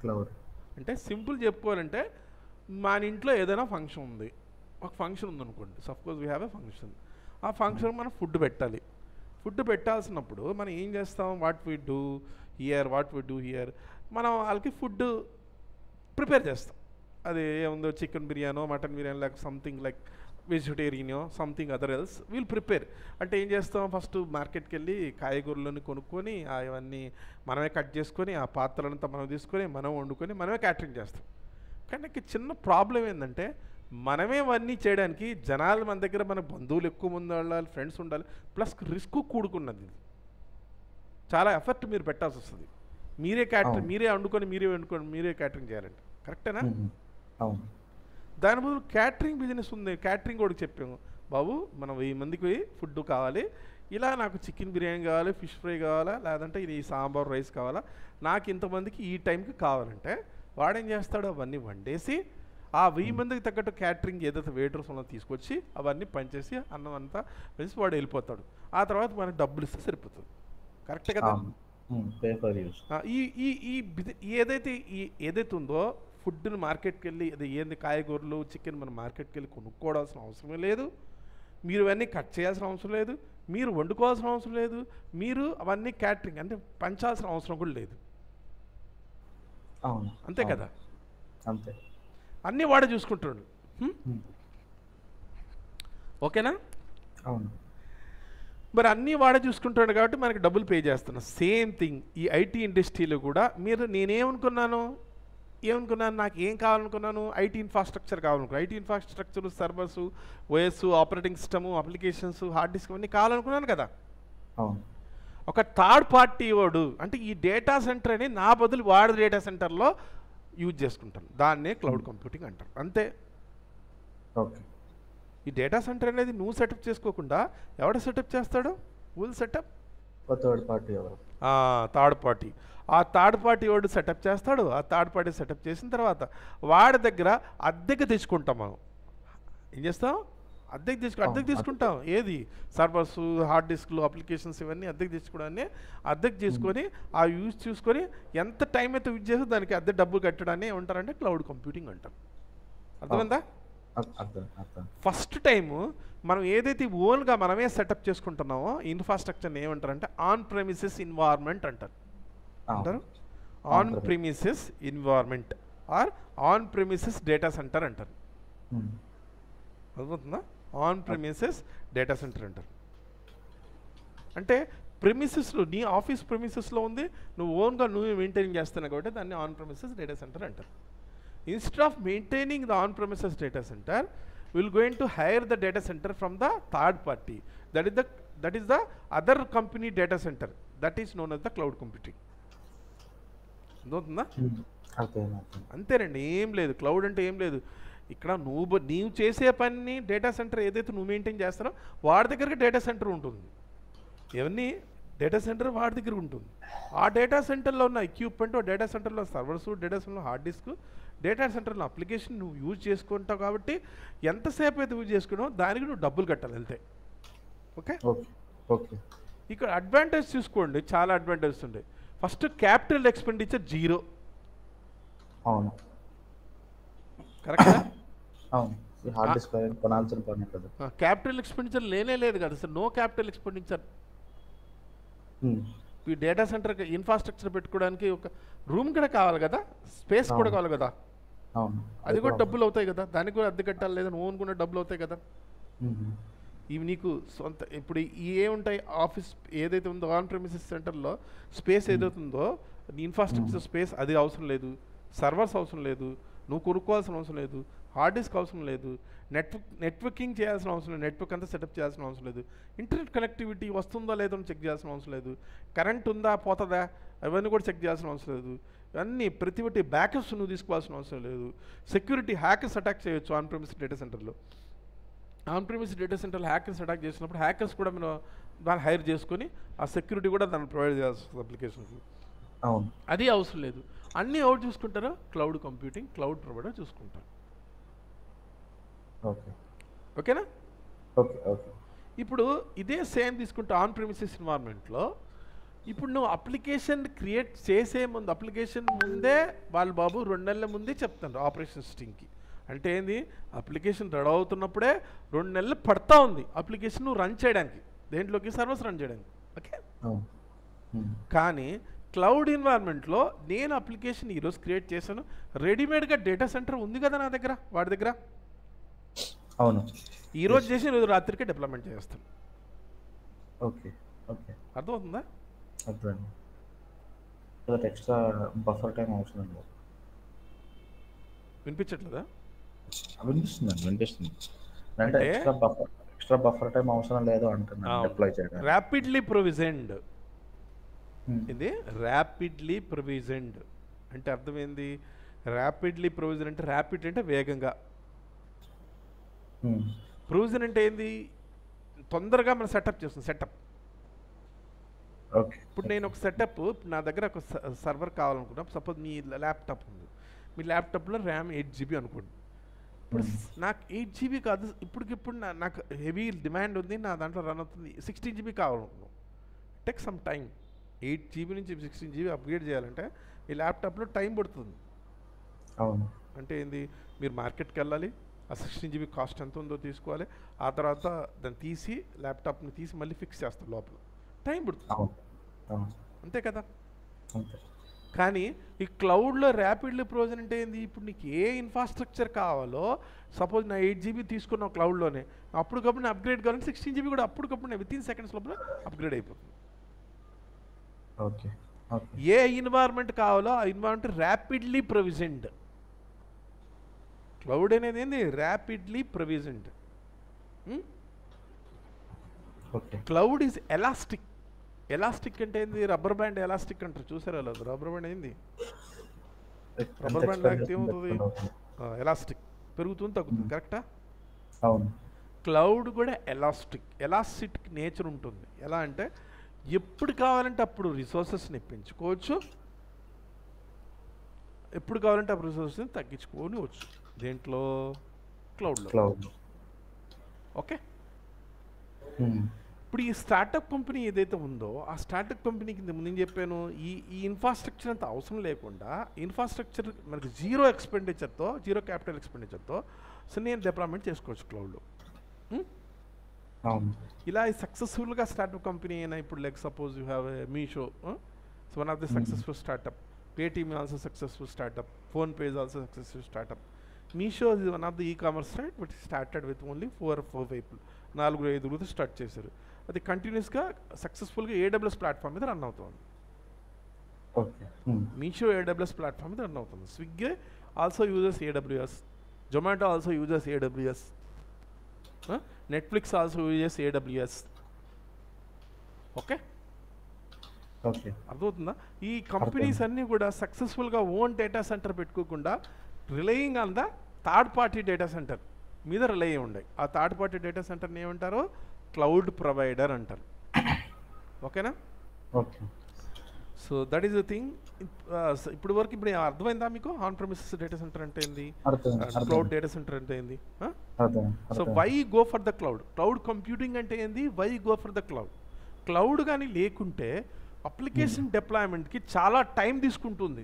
క్లౌడ్. అంటే సింపుల్ చెప్పుకోవాలంటే, మన ఇంట్లో ఏదైనా ఫంక్షన్ ఉంది, ఒక ఫంక్షన్ ఉందనుకోండి, suppose we have a function. ఆ ఫంక్షన్ మనం ఫుడ్ పెట్టాలి. ఫుడ్ పెట్టాల్సినప్పుడు మనం ఏం చేస్తాం? వాట్ వీ డూ హియర్, మనం వాళ్ళకి ఫుడ్ ప్రిపేర్ చేస్తాం. అది ఏముందో చికెన్ బిర్యానో, mutton biryani, like something like వెజిటేరియనో, something other else we'll prepare. అంటే ఏం చేస్తాం? ఫస్ట్ మార్కెట్కి వెళ్ళి కాయగూరలను కొనుక్కొని అవన్నీ మనమే కట్ చేసుకొని, ఆ పాత్రలంతా మనం తీసుకొని మనం వండుకొని మనమే క్యాటరింగ్ చేస్తాం. కానీ చిన్న ప్రాబ్లం ఏంటంటే, మనమే అవన్నీ చేయడానికి జనాలు మన దగ్గర, మన బంధువులు ఎక్కువ మంది ఉండాలి, ఫ్రెండ్స్ ఉండాలి, ప్లస్ రిస్క్ కూడుకున్నది. ఇది చాలా ఎఫర్ట్ మీరు పెట్టాల్సి వస్తుంది. మీరే వండుకొని మీరే క్యాటరింగ్ చేయాలండి. కరెక్టేనా? దాని బదులు క్యాటరింగ్ బిజినెస్ ఉంది. క్యాటరింగ్ కూడా చెప్పాము, బాబు మనం 1000 మందికి ఫుడ్ కావాలి, ఇలా నాకు చికెన్ బిర్యానీ కావాలి, ఫిష్ ఫ్రై కావాలా, లేదంటే ఇది సాంబార్ రైస్ కావాలా, నాకు ఇంతమందికి ఈ టైంకి కావాలంటే వాడేం చేస్తాడు? అవన్నీ వండేసి ఆ 1000 మందికి తగ్గట్టు క్యాటరింగ్ ఏదైతే వెయిటర్స్ ఉన్నో తీసుకొచ్చి అవన్నీ పనిచేసి అన్నం అంతా వేసి వాడు వెళ్ళిపోతాడు. ఆ తర్వాత మనకు డబ్బులు ఇస్తే సరిపోతుంది. కరెక్టే కదా? ఏదైతే ఉందో ఫుడ్ని మార్కెట్కి వెళ్ళి, అది ఏంది కాయగూరలు చికెన్ మనం మార్కెట్కి వెళ్ళి కొనుక్కోవాల్సిన అవసరమే లేదు, మీరు అవన్నీ కట్ చేయాల్సిన అవసరం లేదు, మీరు వండుకోవాల్సిన అవసరం లేదు, మీరు అవన్నీ క్యాటరింగ్ అంటే పంచాల్సిన అవసరం కూడా లేదు. అంతే కదా? అంతే, అన్నీ వాడే చూసుకుంటాడు. ఓకేనా? అవును. మరి అన్నీ వాడే చూసుకుంటాడు కాబట్టి మనకి డబ్బులు పే చేస్తున్నా. సేమ్ థింగ్ ఈ ఐటీ ఇండస్ట్రీలో కూడా నేనేమనుకున్నాను, నాకు ఏం కావాలనుకున్నాను? ఐటీ ఇన్ఫ్రాస్ట్రక్చర్ కావాలనుకున్నాను. IT infrastructure, servers, OS, operating system, applications, hard disk అన్నీ కావాలనుకున్నాను కదా. ఒక థర్డ్ పార్టీ వాడు, అంటే ఈ డేటా సెంటర్ అని నా బదులు వాడి డేటా సెంటర్లో యూజ్ చేసుకుంటాను, దాన్నే క్లౌడ్ కంప్యూటింగ్ అంటారు. అంతే. ఓకే. ఈ డేటా సెంటర్ అనేది నువ్వు సెటప్ చేసుకోకుండా ఎవడ సెటప్ చేస్తాడు? Will setup third party. Third party. ఆ థర్డ్ పార్టీ వాడు సెటప్ చేస్తాడు. ఆ థర్డ్ పార్టీ సెటప్ చేసిన తర్వాత వాడి దగ్గర అద్దెకి తెచ్చుకుంటాం. మనం ఏం చేస్తాం? అద్దెకి తీసుకుంటాం. ఏది? సర్వర్స్, హార్డ్ డిస్క్లు, అప్లికేషన్స్ ఇవన్నీ అద్దెకి తెచ్చుకోవడాన్ని అద్దెకి చేసుకొని ఆ యూజ్ చూసుకొని ఎంత టైం అయితే యూజ్ చేస్తే దానికి అద్దె డబ్బులు కట్టడాన్ని ఏమంటారంటే క్లౌడ్ కంప్యూటింగ్ అంటారు. అర్థమైందా? అర్థం అర్థం. ఫస్ట్ టైము మనం ఏదైతే ఓన్గా మనమే సెటప్ చేసుకుంటున్నామో ఇన్ఫ్రాస్ట్రక్చర్ని ఏమంటారంటే ఆన్ ప్రెమిసెస్ ఇన్వార్మెంట్ అంటారు. అంటారు on premises environment or on premises data center అంటారు. అర్థమవుతుందా? ఆన్ ప్రెమిసెస్ డేటా సెంటర్ అంటారు. అంటే ప్రెమిసెస్లో నీ ఆఫీస్ ప్రెమిసెస్లో ఉంది, నువ్వు ఓన్గా నువ్వు మెయింటైన్ చేస్తున్నావు కాబట్టి దాన్ని ఆన్ ప్రెమిసెస్ డేటా సెంటర్ అంటారు. Instead of maintaining the on premises data center will going to hire the data center from the third party, that is the other company data center, that is known as the cloud computing. అర్థమవుతుందా? అంతేనండి, ఏం లేదు. క్లౌడ్ అంటే ఏం లేదు. ఇక్కడ నీవు చేసే పని డేటా సెంటర్ ఏదైతే నువ్వు మెయింటైన్ చేస్తారో వాడి దగ్గరికి డేటా సెంటర్ ఉంటుంది. ఇవన్నీ డేటా సెంటర్ వాడి దగ్గర ఉంటుంది. ఆ డేటా సెంటర్లో ఉన్న ఎక్విప్మెంట్, డేటా సెంటర్లో సర్వర్స్, డేటా సెంటర్లో హార్డ్ డిస్క్, డేటా సెంటర్లో అప్లికేషన్ నువ్వు యూజ్ చేసుకుంటావు కాబట్టి ఎంతసేపు అయితే యూజ్ చేసుకున్నావు దానికి నువ్వు డబ్బులు కట్టాలి అంతే. Okay okay. ఇక్కడ అడ్వాంటేజ్ చూసుకోండి, చాలా అడ్వాంటేజెస్ ఉంటాయి. First capital expenditure 0. అవును, కరెక్టా? అవును. హార్డ్ డిస్క్ కొనాల్సిన పని కదా. క్యాపిటల్ ఎక్స్పెండిచర్ లేనే లేదు కదా సార్, నో క్యాపిటల్ ఎక్స్పెండిచర్. ఈ డేటా సెంటర్ ఇన్ఫ్రాస్ట్రక్చర్ పెట్టుకోవడానికి ఒక రూమ్ కూడా కావాలి కదా, స్పేస్ కూడా కావాలి కదా, అది కూడా డబ్బులు అవుతాయి కదా, దానికి కూడా అద్దె కట్టాలి, లేదా ఓన్ కూడా డబ్బులు అవుతాయి కదా. ఇవి నీకు సొంత ఇప్పుడు ఏముంటాయి, ఆఫీస్ ఏదైతే ఉందో ఆన్ ప్రెమిసెస్ సెంటర్లో స్పేస్ ఏదైతే ఉందో నీ ఇన్ఫ్రాస్ట్రక్చర్ స్పేస్ అది అవసరం లేదు, సర్వర్స్ అవసరం లేదు, నువ్వు కొనుక్కోవాల్సిన అవసరం లేదు, హార్డ్ డిస్క్ అవసరం లేదు, నెట్వర్కింగ్ చేయాల్సిన అవసరం లేదు, నెట్వర్క్ అంతా సెటప్ చేయాల్సిన అవసరం లేదు, ఇంటర్నెట్ కనెక్టివిటీ వస్తుందా లేదో చెక్ చేయాల్సిన అవసరం లేదు, కరెంట్ ఉందా పోతుందా అవన్నీ కూడా చెక్ చేయాల్సిన అవసరం లేదు, అన్నీ ప్రతి ఒక్కటి బ్యాకప్స్ నువ్వు తీసుకోవాల్సిన అవసరం లేదు. సెక్యూరిటీ హ్యాకర్స్ అటాక్ చేయొచ్చు ఆన్ ప్రెమిస్ డేటా సెంటర్లో. ఆన్ ప్రెమిస్ డేటా సెంటర్లో హ్యాకర్స్ అటాక్ చేసినప్పుడు హ్యాకర్స్ కూడా మనం దాన్ని హైర్ చేసుకొని ఆ సెక్యూరిటీ కూడా దాన్ని ప్రొవైడ్ చేయాల్సి వస్తుంది అప్లికేషన్కి. అది అవసరం లేదు. అన్నీ ఎవరు చూసుకుంటారో క్లౌడ్ కంప్యూటింగ్, క్లౌడ్ ప్రొవైడర్ చూసుకుంటారు. ఓకేనా? ఇప్పుడు ఇదే సేమ్ తీసుకుంటే ఆన్ ప్రెమిసెస్ ఎన్వైరన్మెంట్లో ఇప్పుడు నువ్వు అప్లికేషన్ క్రియేట్ చేసే ముందు, అప్లికేషన్ ముందే వాళ్ళు బాబు 2 నెలల ముందే చెప్తాను ఆపరేషన్స్ టీమ్కి. అంటే ఏంది, అప్లికేషన్ రెడీ అవుతున్నప్పుడే 2 నెలలు పడతా ఉంది అప్లికేషన్ నువ్వు రన్ చేయడానికి, దేంట్లోకి సర్వర్స్ రన్ చేయడానికి. ఓకే. కానీ క్లౌడ్ ఎన్వైరన్మెంట్లో నేను అప్లికేషన్ ఈరోజు క్రియేట్ చేశాను, రెడీమేడ్గా డేటా సెంటర్ ఉంది కదా నా దగ్గర, వాడి దగ్గర. అవును, ఈరోజు చేసి ఈరోజు రాత్రికి డిప్లాయ్మెంట్ చేస్తాను. ఓకే ఓకే, అర్థమవుతుందా? అర్థమైంది. ఎక్స్ట్రా బఫర్ టైం అవసరం లేదు. వినిపించట్లేదా? వినిపిస్తుంది. అంటే ఎక్స్ట్రా బఫర్ టైం అవసరం లేదు అంటున్నాను డిప్లాయ్ చేయడానికి. Rapidly provisioned. ఇది ర్యాపిడ్లీ ప్రొవిజన్డ్ అంటే అర్థమైంది. ర్యాపిడ్లీ ప్రొవిజన్ అంటే ర్యాపిడ్ అంటే వేగంగా, ప్రొవిజన్ అంటే ఏంది, తొందరగా మనం సెటప్ చేస్తుంది. సెటప్ ఇప్పుడు నేను ఒక సెటప్, నా దగ్గర ఒక సర్వర్ కావాలనుకున్నా, సపోజ్ మీ ల్యాప్టాప్ ఉంది, మీ ల్యాప్టాప్లో ర్యామ్ 8 GB అనుకోండి. ఇప్పుడు నాకు 8 GB కాదు, ఇప్పటికిప్పుడు నాకు హెవీ డిమాండ్ ఉంది, నా దాంట్లో రన్ అవుతుంది 16 GB కావాలనుకున్నాం. Take some time. 8 GB నుంచి 16 GB అప్గ్రేడ్ చేయాలంటే ఈ ల్యాప్టాప్లో టైం పడుతుంది. అవును. అంటే ఏంది, మీరు మార్కెట్కి వెళ్ళాలి, ఆ 16 GB కాస్ట్ ఎంత ఉందో తీసుకోవాలి, ఆ తర్వాత దాన్ని తీసి ల్యాప్టాప్ని తీసి మళ్ళీ ఫిక్స్ చేస్తాం లోపల, టైం పడుతుంది. అంతే కదా. కానీ ఈ క్లౌడ్లో ర్యాపిడ్లీ ప్రొవిజన్ అంటే ఏంది, ఇప్పుడు నీకు ఏ ఇన్ఫ్రాస్ట్రక్చర్ కావాలో, సపోజ్ నా 8 GB తీసుకున్నావు క్లౌడ్లోనే, అప్పటికప్పుడు అప్గ్రేడ్ కావాలంటే 16 GB కూడా అప్పటికప్పుడు వితిన్ సెకండ్స్ లోపల అప్గ్రేడ్ అయిపోతుంది. ఓకే. ఏ ఎన్వైరన్మెంట్ కావాలో ఆ ఎన్వైరన్మెంట్ ర్యాపిడ్లీ ప్రొవిజన్డ్. క్లౌడ్ అనేది ఏంది, rapidly provisioned. Cloud is elastic. Elastic అంటే ఏంది, రబ్బర్ బ్యాండ్ ఎలాస్టిక్ అంటారు, చూసారా? రబ్బర్ బ్యాండ్ ఏంది, రబ్బర్ బ్యాండ్ లాగితే ఏమవుతుంది, ఎలాస్టిక్ పెరుగుతుంది తగ్గుతుంది. కరెక్టా? అవును. క్లౌడ్ కూడా ఎలాస్టిక్, ఎలాస్టిక్ నేచర్ ఉంటుంది. ఎలా అంటే ఎప్పుడు కావాలంటే అప్పుడు రిసోర్సెస్ని పెంచుకోవచ్చు, ఎప్పుడు కావాలంటే అప్పుడు రిసోర్సెస్ని తగ్గించుకోవచ్చు. దేంట్లో? క్లౌడ్లో. ఓకే. ఇప్పుడు ఈ స్టార్టప్ కంపెనీ ఏదైతే ఉందో ఆ స్టార్టప్ కంపెనీకి ముందు చెప్పాను, ఈ ఇన్ఫ్రాస్ట్రక్చర్ అంత అవసరం లేకుండా, ఇన్ఫ్రాస్ట్రక్చర్ మనకి జీరో క్యాపిటల్ ఎక్స్పెండిచర్తో సో నేను డిప్లాయ్మెంట్ చేసుకోవచ్చు క్లౌడ్లో. అవును. ఇలా సక్సెస్ఫుల్గా స్టార్టప్ కంపెనీ అయినా ఇప్పుడు like suppose you have Meesho, so one of the successful startup. Paytm is also successful startup. PhonePe is also successful startup. Meesho is one of the e-commerce site, but started with only 4 people. 4-5 start చేశారు. అది కంటిన్యూస్గా సక్సెస్ఫుల్గా AWS ప్లాట్ఫామ్ మీద రన్ అవుతుంది. మీషో AWS ప్లాట్ఫామ్ మీద రన్ అవుతుంది. Swiggy also uses AWS. Zomato also uses AWS. Netflix also uses AWS. Okay, అర్థమవుతుందా? ఈ కంపెనీస్ అన్నీ కూడా సక్సెస్ఫుల్గా ఓన్ డేటా సెంటర్ పెట్టుకోకుండా relying on the third party data centre మీద రిలై అయి ఉన్నాయి. ఆ థర్డ్ పార్టీ డేటా సెంటర్ని ఏమంటారు? క్లౌడ్ ప్రొవైడర్ అంటారు. ఓకేనా? Okay. So that is the thing. ఇప్పుడు అర్థమైందా మీకు? ఆన్ ప్రెమిసెస్ డేటా సెంటర్ అంటే ఏంది, క్లౌడ్ డేటా సెంటర్ అంటే ఏంది? So why go for the cloud? Cloud computing అంటే ఏంది? Why go for the cloud? Cloud కానీ లేకుంటే అప్లికేషన్ డిప్లాయ్మెంట్కి చాలా టైం తీసుకుంటుంది.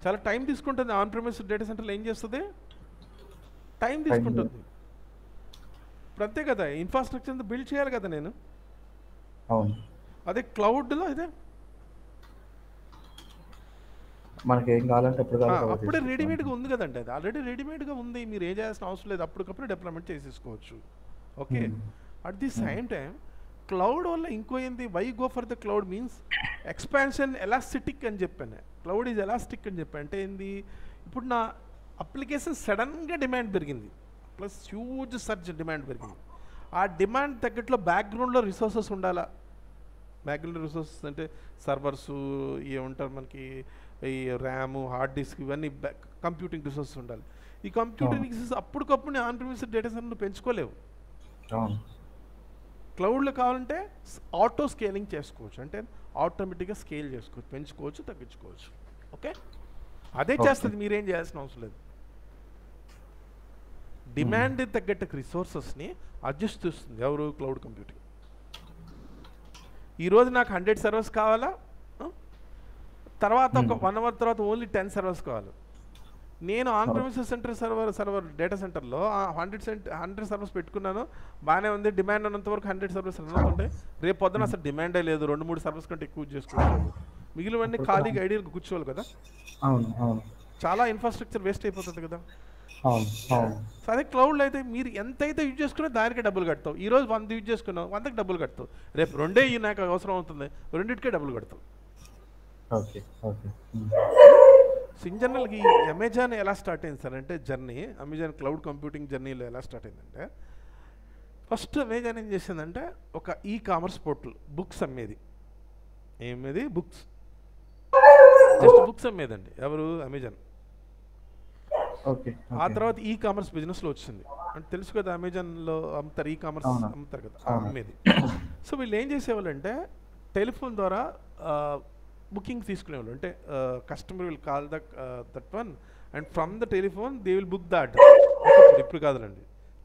చాలా టైం తీసుకుంటుంది. ఆన్ ప్రెమిసెస్ డేటా సెంటర్లో ఏం చేస్తుంది? టైం తీసుకుంటుంది. ఇప్పుడు అంతే కదా, ఇన్ఫ్రాస్ట్రక్చర్ బిల్డ్ చేయాలి కదా నేను. అదే క్లౌడ్లో ఇదే మనకి ఏం కావాలంటే అప్పుడే రెడీమేడ్గా ఉంది కదండి. అది ఆల్రెడీ రెడీమేడ్గా ఉంది. మీరు ఏం చేయాల్సిన అవసరం లేదు. అప్పటికప్పుడు డిప్లాయ్మెంట్ చేసేసుకోవచ్చు. Okay. At the same time cloud వల్ల ఇంకో ఏంది? Why go for the cloud means expansion elastic అని చెప్పాను. క్లౌడ్ ఈజ్ ఎలాస్టిక్ అని చెప్పాను. అంటే ఏంది? ఇప్పుడు నా అప్లికేషన్ సడన్గా డిమాండ్ పెరిగింది, ప్లస్ హ్యూజ్ సర్జ్ డిమాండ్ పెరిగింది. ఆ డిమాండ్ తగ్గట్లో బ్యాక్గ్రౌండ్లో రిసోర్సెస్ ఉండాలా. బ్యాక్గ్రౌండ్ రిసోర్సెస్ అంటే సర్వర్సు ఏమంటారు మనకి, ఈ ర్యాము, హార్డ్ డిస్క్, ఇవన్నీ కంప్యూటింగ్ రిసోర్సెస్ ఉండాలి. ఈ కంప్యూటింగ్ రిసోర్సెస్ అప్పటికప్పుడు ఆన్ ప్రెమిసెస్ డేటా సెంటర్ పెంచుకోలేవు. క్లౌడ్లో కావాలంటే ఆటో స్కేలింగ్ చేసుకోవచ్చు. అంటే ఆటోమేటిక్గా స్కేల్ చేసుకోవచ్చు, పెంచుకోవచ్చు, తగ్గించుకోవచ్చు. ఓకే, అదే చేస్తుంది. మీరేం చేయాల్సిన అవసరం లేదు. డిమాండ్ తగ్గట్టు రిసోర్సెస్ని అడ్జస్ట్ చేస్తుంది ఎవరు? Cloud computing. ఈరోజు నాకు 100 సర్వర్స్ కావాలా, తర్వాత ఒక 1 అవర్ తర్వాత ఓన్లీ 10 సర్వర్స్ కావాలి. నేను ఆన్ ప్రెమిసెస్ సర్వర్ డేటా సెంటర్లో 100 సర్వర్స్ పెట్టుకున్నాను, బాగానే ఉంది. డిమాండ్ ఉన్నంత వరకు 100 సర్వర్స్ రన్ అవుతుంటాయి. రేపు పొద్దున అసలు డిమాండే లేదు, 2-3 సర్వర్స్ కంటే ఎక్కువ చేసుకోవాలి. మిగిలినవన్నీ ఖాళీగా ఐడియాగా కూర్చోవాలి కదా. చాలా ఇన్ఫ్రాస్ట్రక్చర్ వేస్ట్ అయిపోతుంది కదా. సో అదే క్లౌడ్లో అయితే మీరు ఎంతైతే యూజ్ చేసుకున్నా దానికే డబ్బులు కడతావు. ఈరోజు 100 యూజ్ చేసుకున్నావు, 100కి డబ్బులు కడతావు. రేపు 2 నాకు అవసరం అవుతుంది, 2కే డబ్బులు కడతావు. సో ఇన్ జనరల్గా ఈ అమెజాన్ ఎలా స్టార్ట్ అయింది సార్ అంటే జర్నీ, అమెజాన్ క్లౌడ్ కంప్యూటింగ్ జర్నీలో ఎలా స్టార్ట్ అయిందంటే, ఫస్ట్ అమెజాన్ ఏం చేసిందంటే ఒక ఈ-కామర్స్ పోర్టల్, బుక్స్ అమ్మేది. ఏమేది? బుక్స్, జస్ట్ బుక్స్ అమ్మేదండి. ఎవరు? అమెజాన్. ఆ తర్వాత ఈ-కామర్స్ బిజినెస్లో వచ్చింది. అంటే తెలుసు కదా, అమెజాన్లో అమ్ముతారు, ఈ-కామర్స్ అమ్ముతారు కదా, అమ్మేది. సో వీళ్ళు ఏం చేసేవాళ్ళు అంటే టెలిఫోన్ ద్వారా బుకింగ్ తీసుకునేవాళ్ళు. అంటే customer will call that one and from the telephone they will book that. ఇప్పుడు కాదులండి,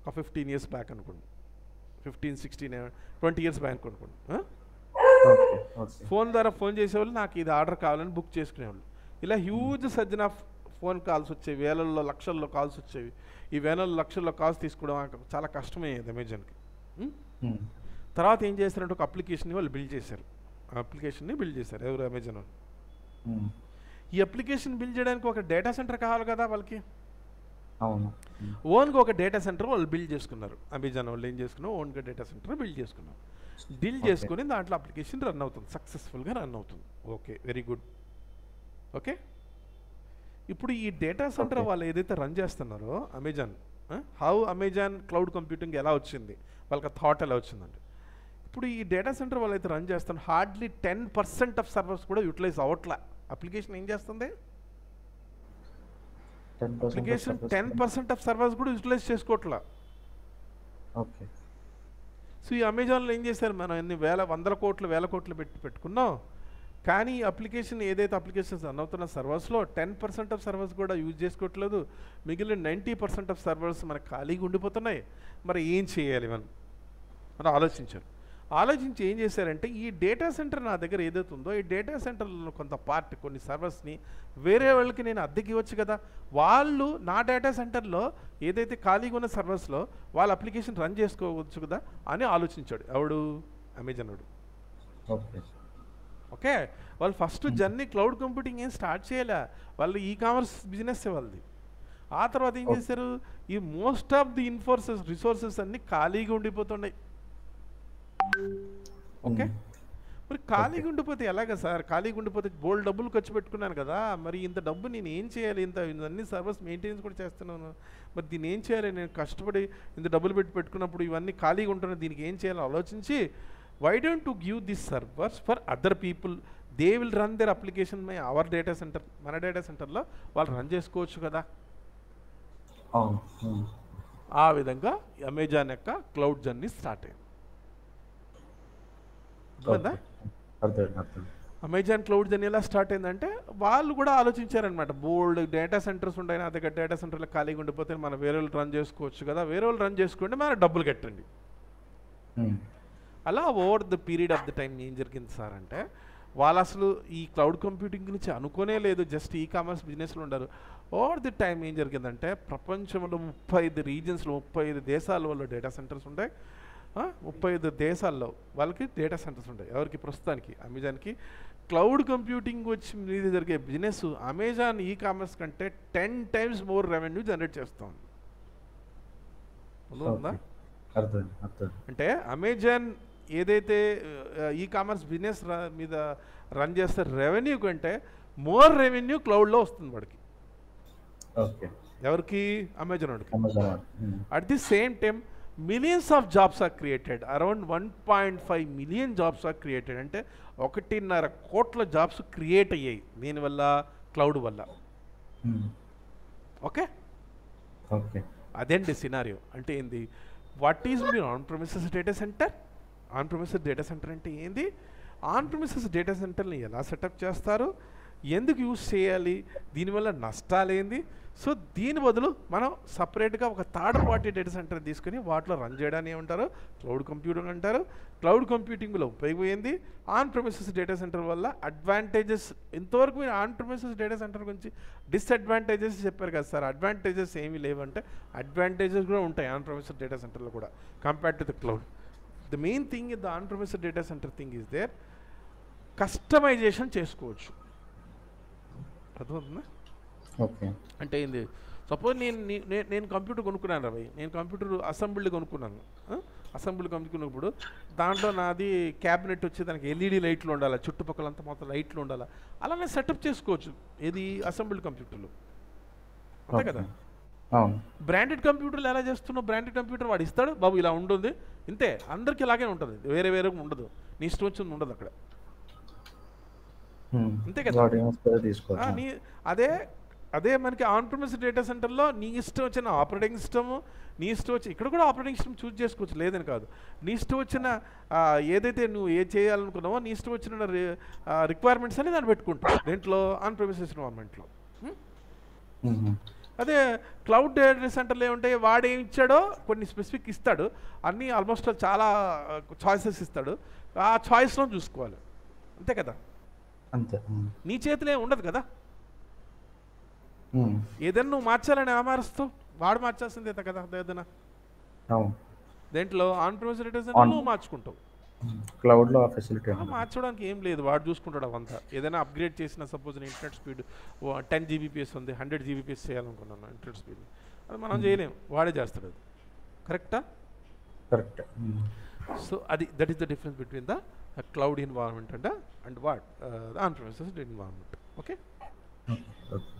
ఒక 15 years బ్యాక్ అనుకోండి, 15, 16, 20 years బ్యాక్ అనుకోండి. ఫోన్ ద్వారా ఫోన్ చేసేవాళ్ళు, నాకు ఇది ఆర్డర్ కావాలని బుక్ చేసుకునేవాళ్ళు. ఇలా huge surgeon of phone calls వచ్చేవి, వేలల్లో లక్షల్లో కాల్స్ వచ్చేవి. ఈ వేలల్లో లక్షల్లో కాల్స్ తీసుకోవడం చాలా కష్టమయ్యేది అమెజాన్కి. తర్వాత ఏం చేశారంటే ఒక అప్లికేషన్ని వాళ్ళు బిల్డ్ చేశారు. అప్లికేషన్ని బిల్డ్ చేశారు ఎవరు? అమెజాన్ వాళ్ళు. ఈ అప్లికేషన్ బిల్డ్ చేయడానికి ఒక డేటా సెంటర్ కావాలి కదా వాళ్ళకి. ఓన్గా ఒక డేటా సెంటర్ వాళ్ళు బిల్డ్ చేసుకున్నారు. అమెజాన్ వాళ్ళు ఏం చేసుకున్నారు? ఓన్గా డేటా సెంటర్ బిల్డ్ చేసుకున్నారు. బిల్డ్ చేసుకుని దాంట్లో అప్లికేషన్ రన్ అవుతుంది, సక్సెస్ఫుల్గా రన్ అవుతుంది. Okay, very good. ఓకే, ఇప్పుడు ఈ డేటా సెంటర్ వాళ్ళు ఏదైతే రన్ చేస్తున్నారో Amazon, how Amazon cloud computing ఎలా వచ్చింది, వాళ్ళకి థాట్ ఎలా వచ్చిందండి. ఇప్పుడు ఈ డేటా సెంటర్ వాళ్ళు అయితే రన్ చేస్తాను, హార్డ్లీ 10% ఆఫ్ సర్వర్స్ కూడా యూటిలైజ్ అవ్వట్లా. అప్లికేషన్ ఏం చేస్తుంది? అప్లికేషన్ 10% ఆఫ్ సర్వర్స్ కూడా యూటిలైజ్ చేసుకోవట్లా. ఓకే, సో ఈ అమెజాన్లో ఏం చేశారు, మనం ఎన్ని వందల కోట్లు పెట్టుకున్నాం, కానీ అప్లికేషన్ ఏదైతే అప్లికేషన్స్ రన్ అవుతున్న సర్వర్స్లో 10% ఆఫ్ సర్వర్స్ కూడా యూజ్ చేసుకోవట్లేదు. మిగిలిన 90% ఆఫ్ సర్వర్స్ మనకు ఖాళీగా ఉండిపోతున్నాయి. మరి ఏం చేయాలి మనం ఆలోచించారు. ఆలోచించి ఏం చేశారంటే ఈ డేటా సెంటర్ నా దగ్గర ఏదైతే ఉందో ఈ డేటా సెంటర్లో కొంత పార్ట్ కొన్ని సర్వర్స్ని వేరే వాళ్ళకి నేను అద్దెకి ఇవ్వచ్చు కదా, వాళ్ళు నా డేటా సెంటర్లో ఏదైతే ఖాళీగా ఉన్న సర్వర్స్లో వాళ్ళ అప్లికేషన్ రన్ చేసుకోవచ్చు కదా అని ఆలోచించాడు ఎవడు, అమెజాన్ వాడు. ఓకే ఓకే, వాళ్ళు ఫస్ట్ జర్నీ క్లౌడ్ కంప్యూటింగ్ ఏం స్టార్ట్ చేయలే, వాళ్ళు ఈ కామర్స్ బిజినెస్ వాళ్ళది. ఆ తర్వాత ఏం చేశారు, ఈ మోస్ట్ ఆఫ్ ది రిసోర్సెస్ అన్నీ ఖాళీగా ఉండిపోతున్నాయి. ఓకే, మరి ఖాళీగా ఉండిపోతే ఎలాగా సార్, ఖాళీగా ఉండిపోతే బోల్డ్ డబ్బులు ఖర్చు పెట్టుకున్నాను కదా, మరి ఇంత డబ్బు నేను ఏం చేయాలి, అన్ని సర్వర్స్ మెయింటెనెన్స్ కూడా చేస్తున్నాను, మరి దీన్ని ఏం చేయాలి, నేను కష్టపడి ఇంత డబ్బులు పెట్టుకున్నప్పుడు ఇవన్నీ ఖాళీగా ఉంటున్నాయి, దీనికి ఏం చేయాలో ఆలోచించి why don't to give this servers for other people, they will run there application my our data center, మన డేటా సెంటర్లో వాళ్ళు రన్ చేసుకోవచ్చు కదా. ఆ విధంగా అమెజాన్ యొక్క క్లౌడ్ జర్నీ స్టార్ట్ అయింది. అమెజాన్ క్లౌడ్ జర్నీ ఎలా స్టార్ట్ అయిందంటే వాళ్ళు కూడా ఆలోచించారనమాట, బోల్డ్ డేటా సెంటర్స్ ఉంటాయి నా దగ్గర, డేటా సెంటర్లో ఖాళీగా ఉండిపోతే మనం వేరే వాళ్ళు రన్ చేసుకోవచ్చు కదా, వేరే వాళ్ళు రన్ చేసుకుంటే మన డబ్బులు కట్టండి. అలా over the period of the time ఏం జరిగింది సార్ అంటే వాళ్ళు అసలు ఈ క్లౌడ్ కంప్యూటింగ్ గురించి అనుకోనే లేదు, జస్ట్ ఈ కామర్స్ బిజినెస్లో ఉండరు. ఓవర్ ది టైం ఏం జరిగిందంటే ప్రపంచంలో 35 రీజన్స్లో 35 దేశాల వల్ల డేటా సెంటర్స్ ఉంటాయి, 35 దేశాల్లో వాళ్ళకి డేటా సెంటర్స్ ఉంటాయి. ఎవరికి, ప్రస్తుతానికి అమెజాన్కి క్లౌడ్ కంప్యూటింగ్ వచ్చి మీద జరిగే బిజినెస్ అమెజాన్ ఈ కామర్స్ కంటే 10 times మోర్ రెవెన్యూ జనరేట్ చేస్తుంది. ఉందా అంటే అమెజాన్ ఏదైతే ఈ కామర్స్ బిజినెస్ మీద రన్ చేస్తే రెవెన్యూ కంటే మోర్ రెవెన్యూ క్లౌడ్లో వస్తుంది వాడికి. ఎవరికి, అమెజాన్ వాడికి. At the same time millions of jobs are created, around 1.5 million jobs are created, అంటే 1.5 కోట్ల జాబ్స్ క్రియేట్ అయ్యాయి దీనివల్ల, క్లౌడ్ వల్ల. ఓకే, అదేంటి సినారియో అంటే ఏంది, what is me on premises data centre, on premises data center అంటే ఏంది, ఆన్ ప్రెమిసెస్ డేటా సెంటర్ని ఎలా సెటప్ చేస్తారు, ఎందుకు యూజ్ చేయాలి, దీనివల్ల నష్టాలు ఏంది. సో దీని బదులు మనం సపరేట్గా ఒక థర్డ్ పార్టీ డేటా సెంటర్ తీసుకుని వాటిలో రన్ చేయడాన్ని ఏమంటారు, క్లౌడ్ కంప్యూటింగ్ అంటారు. క్లౌడ్ కంప్యూటింగ్లో ఉపయోగమైంది ఆన్ ప్రెమిసెస్ డేటా సెంటర్ వల్ల అడ్వాంటేజెస్. ఇంతవరకు మీరు ఆన్ ప్రెమిసెస్ డేటా సెంటర్ గురించి డిస్అడ్వాంటేజెస్ చెప్పారు కదా సార్, అడ్వాంటేజెస్ ఏమీ లేవంటే అడ్వాంటేజెస్ కూడా ఉంటాయి ఆన్ ప్రెమిసెస్ డేటా సెంటర్లో కూడా compared to the cloud. The main thing in the on premises data center thing is there, customization చేసుకోవచ్చు. అర్థమవుతుందా? ఓకే, అంటే ఏంది, సపోజ్ నేను కంప్యూటర్ కొనుక్కున్నాను రవి, నేను కంప్యూటర్ అసెంబ్లీ కొనుక్కున్నాను. అసెంబ్లీ కొనుక్కున్నప్పుడు దాంట్లో నాది క్యాబినెట్ వచ్చి దానికి ఎల్ఈడి లైట్లు ఉండాలి, చుట్టుపక్కలంతా మొత్తం లైట్లు ఉండాలి, అలానే సెటప్ చేసుకోవచ్చు ఏది, అసెంబ్లీ కంప్యూటర్లు. అంతే కదా. బ్రాండెడ్ కంప్యూటర్లు ఎలా చేస్తున్నావు, బ్రాండెడ్ కంప్యూటర్ వాడు ఇస్తాడు, బాబు ఇలా ఉంటుంది, ఇంతే, అందరికి ఇలాగే ఉంటుంది, వేరే వేరే ఉండదు, నీ ఇష్టం వచ్చింది ఉండదు అక్కడ. అంతే కదా. అదే మనకి ఆన్ ప్రెమిసెస్ డేటా సెంటర్లో నీ ఇష్టం వచ్చిన ఆపరేటింగ్ సిస్టము, నీ ఇష్టం వచ్చి ఇక్కడ కూడా ఆపరేటింగ్ సిస్టమ్ చూస్ చేసుకోవచ్చు, లేదని కాదు, నీ ఇష్టం వచ్చిన ఏదైతే నువ్వు ఏ చేయాలనుకున్నావో నీ ఇష్టం వచ్చిన రిక్వైర్మెంట్స్ అని దాన్ని పెట్టుకుంటావు దేంట్లో, ఆన్ ప్రెమిసెస్ ఎన్వైరన్మెంట్లో. అదే క్లౌడ్ డేటా సెంటర్లో ఏముంటాయి, వాడు ఏమి ఇచ్చాడో కొన్ని స్పెసిఫిక్ ఇస్తాడు, అన్నీ ఆల్మోస్ట్ చాలా చాయిసెస్ ఇస్తాడు, ఆ చాయిస్లో చూసుకోవాలి. అంతే కదా, అంతే, నీ చేతిలో ఏమి ఉండదు కదా. ఏదైనా నువ్వు మార్చాలని ఎలా మారుస్తావు, వాడు మార్చాల్సిందే కదా ఏదైనా. దేంట్లో ఆన్ ప్రెమిసెస్ డేటా సెంటర్ నువ్వు మార్చుకుంటావు, క్లౌడ్లో ఫెసిలిటీ మార్చడానికి ఏం లేదు, వాడు చూసుకుంటాడు అవంతా. ఏదైనా అప్గ్రేడ్ చేసిన, సపోజ్ ఇంటర్నెట్ స్పీడ్ 10 Gbps ఉంది, 100 Gbps చేయాలనుకున్నాను ఇంటర్నెట్ స్పీడ్, అది మనం చేయలేము, వాడే చేస్తాడు. అది కరెక్టా? Correct. So that is the difference between the cloud environment and what on premises environment. Okay,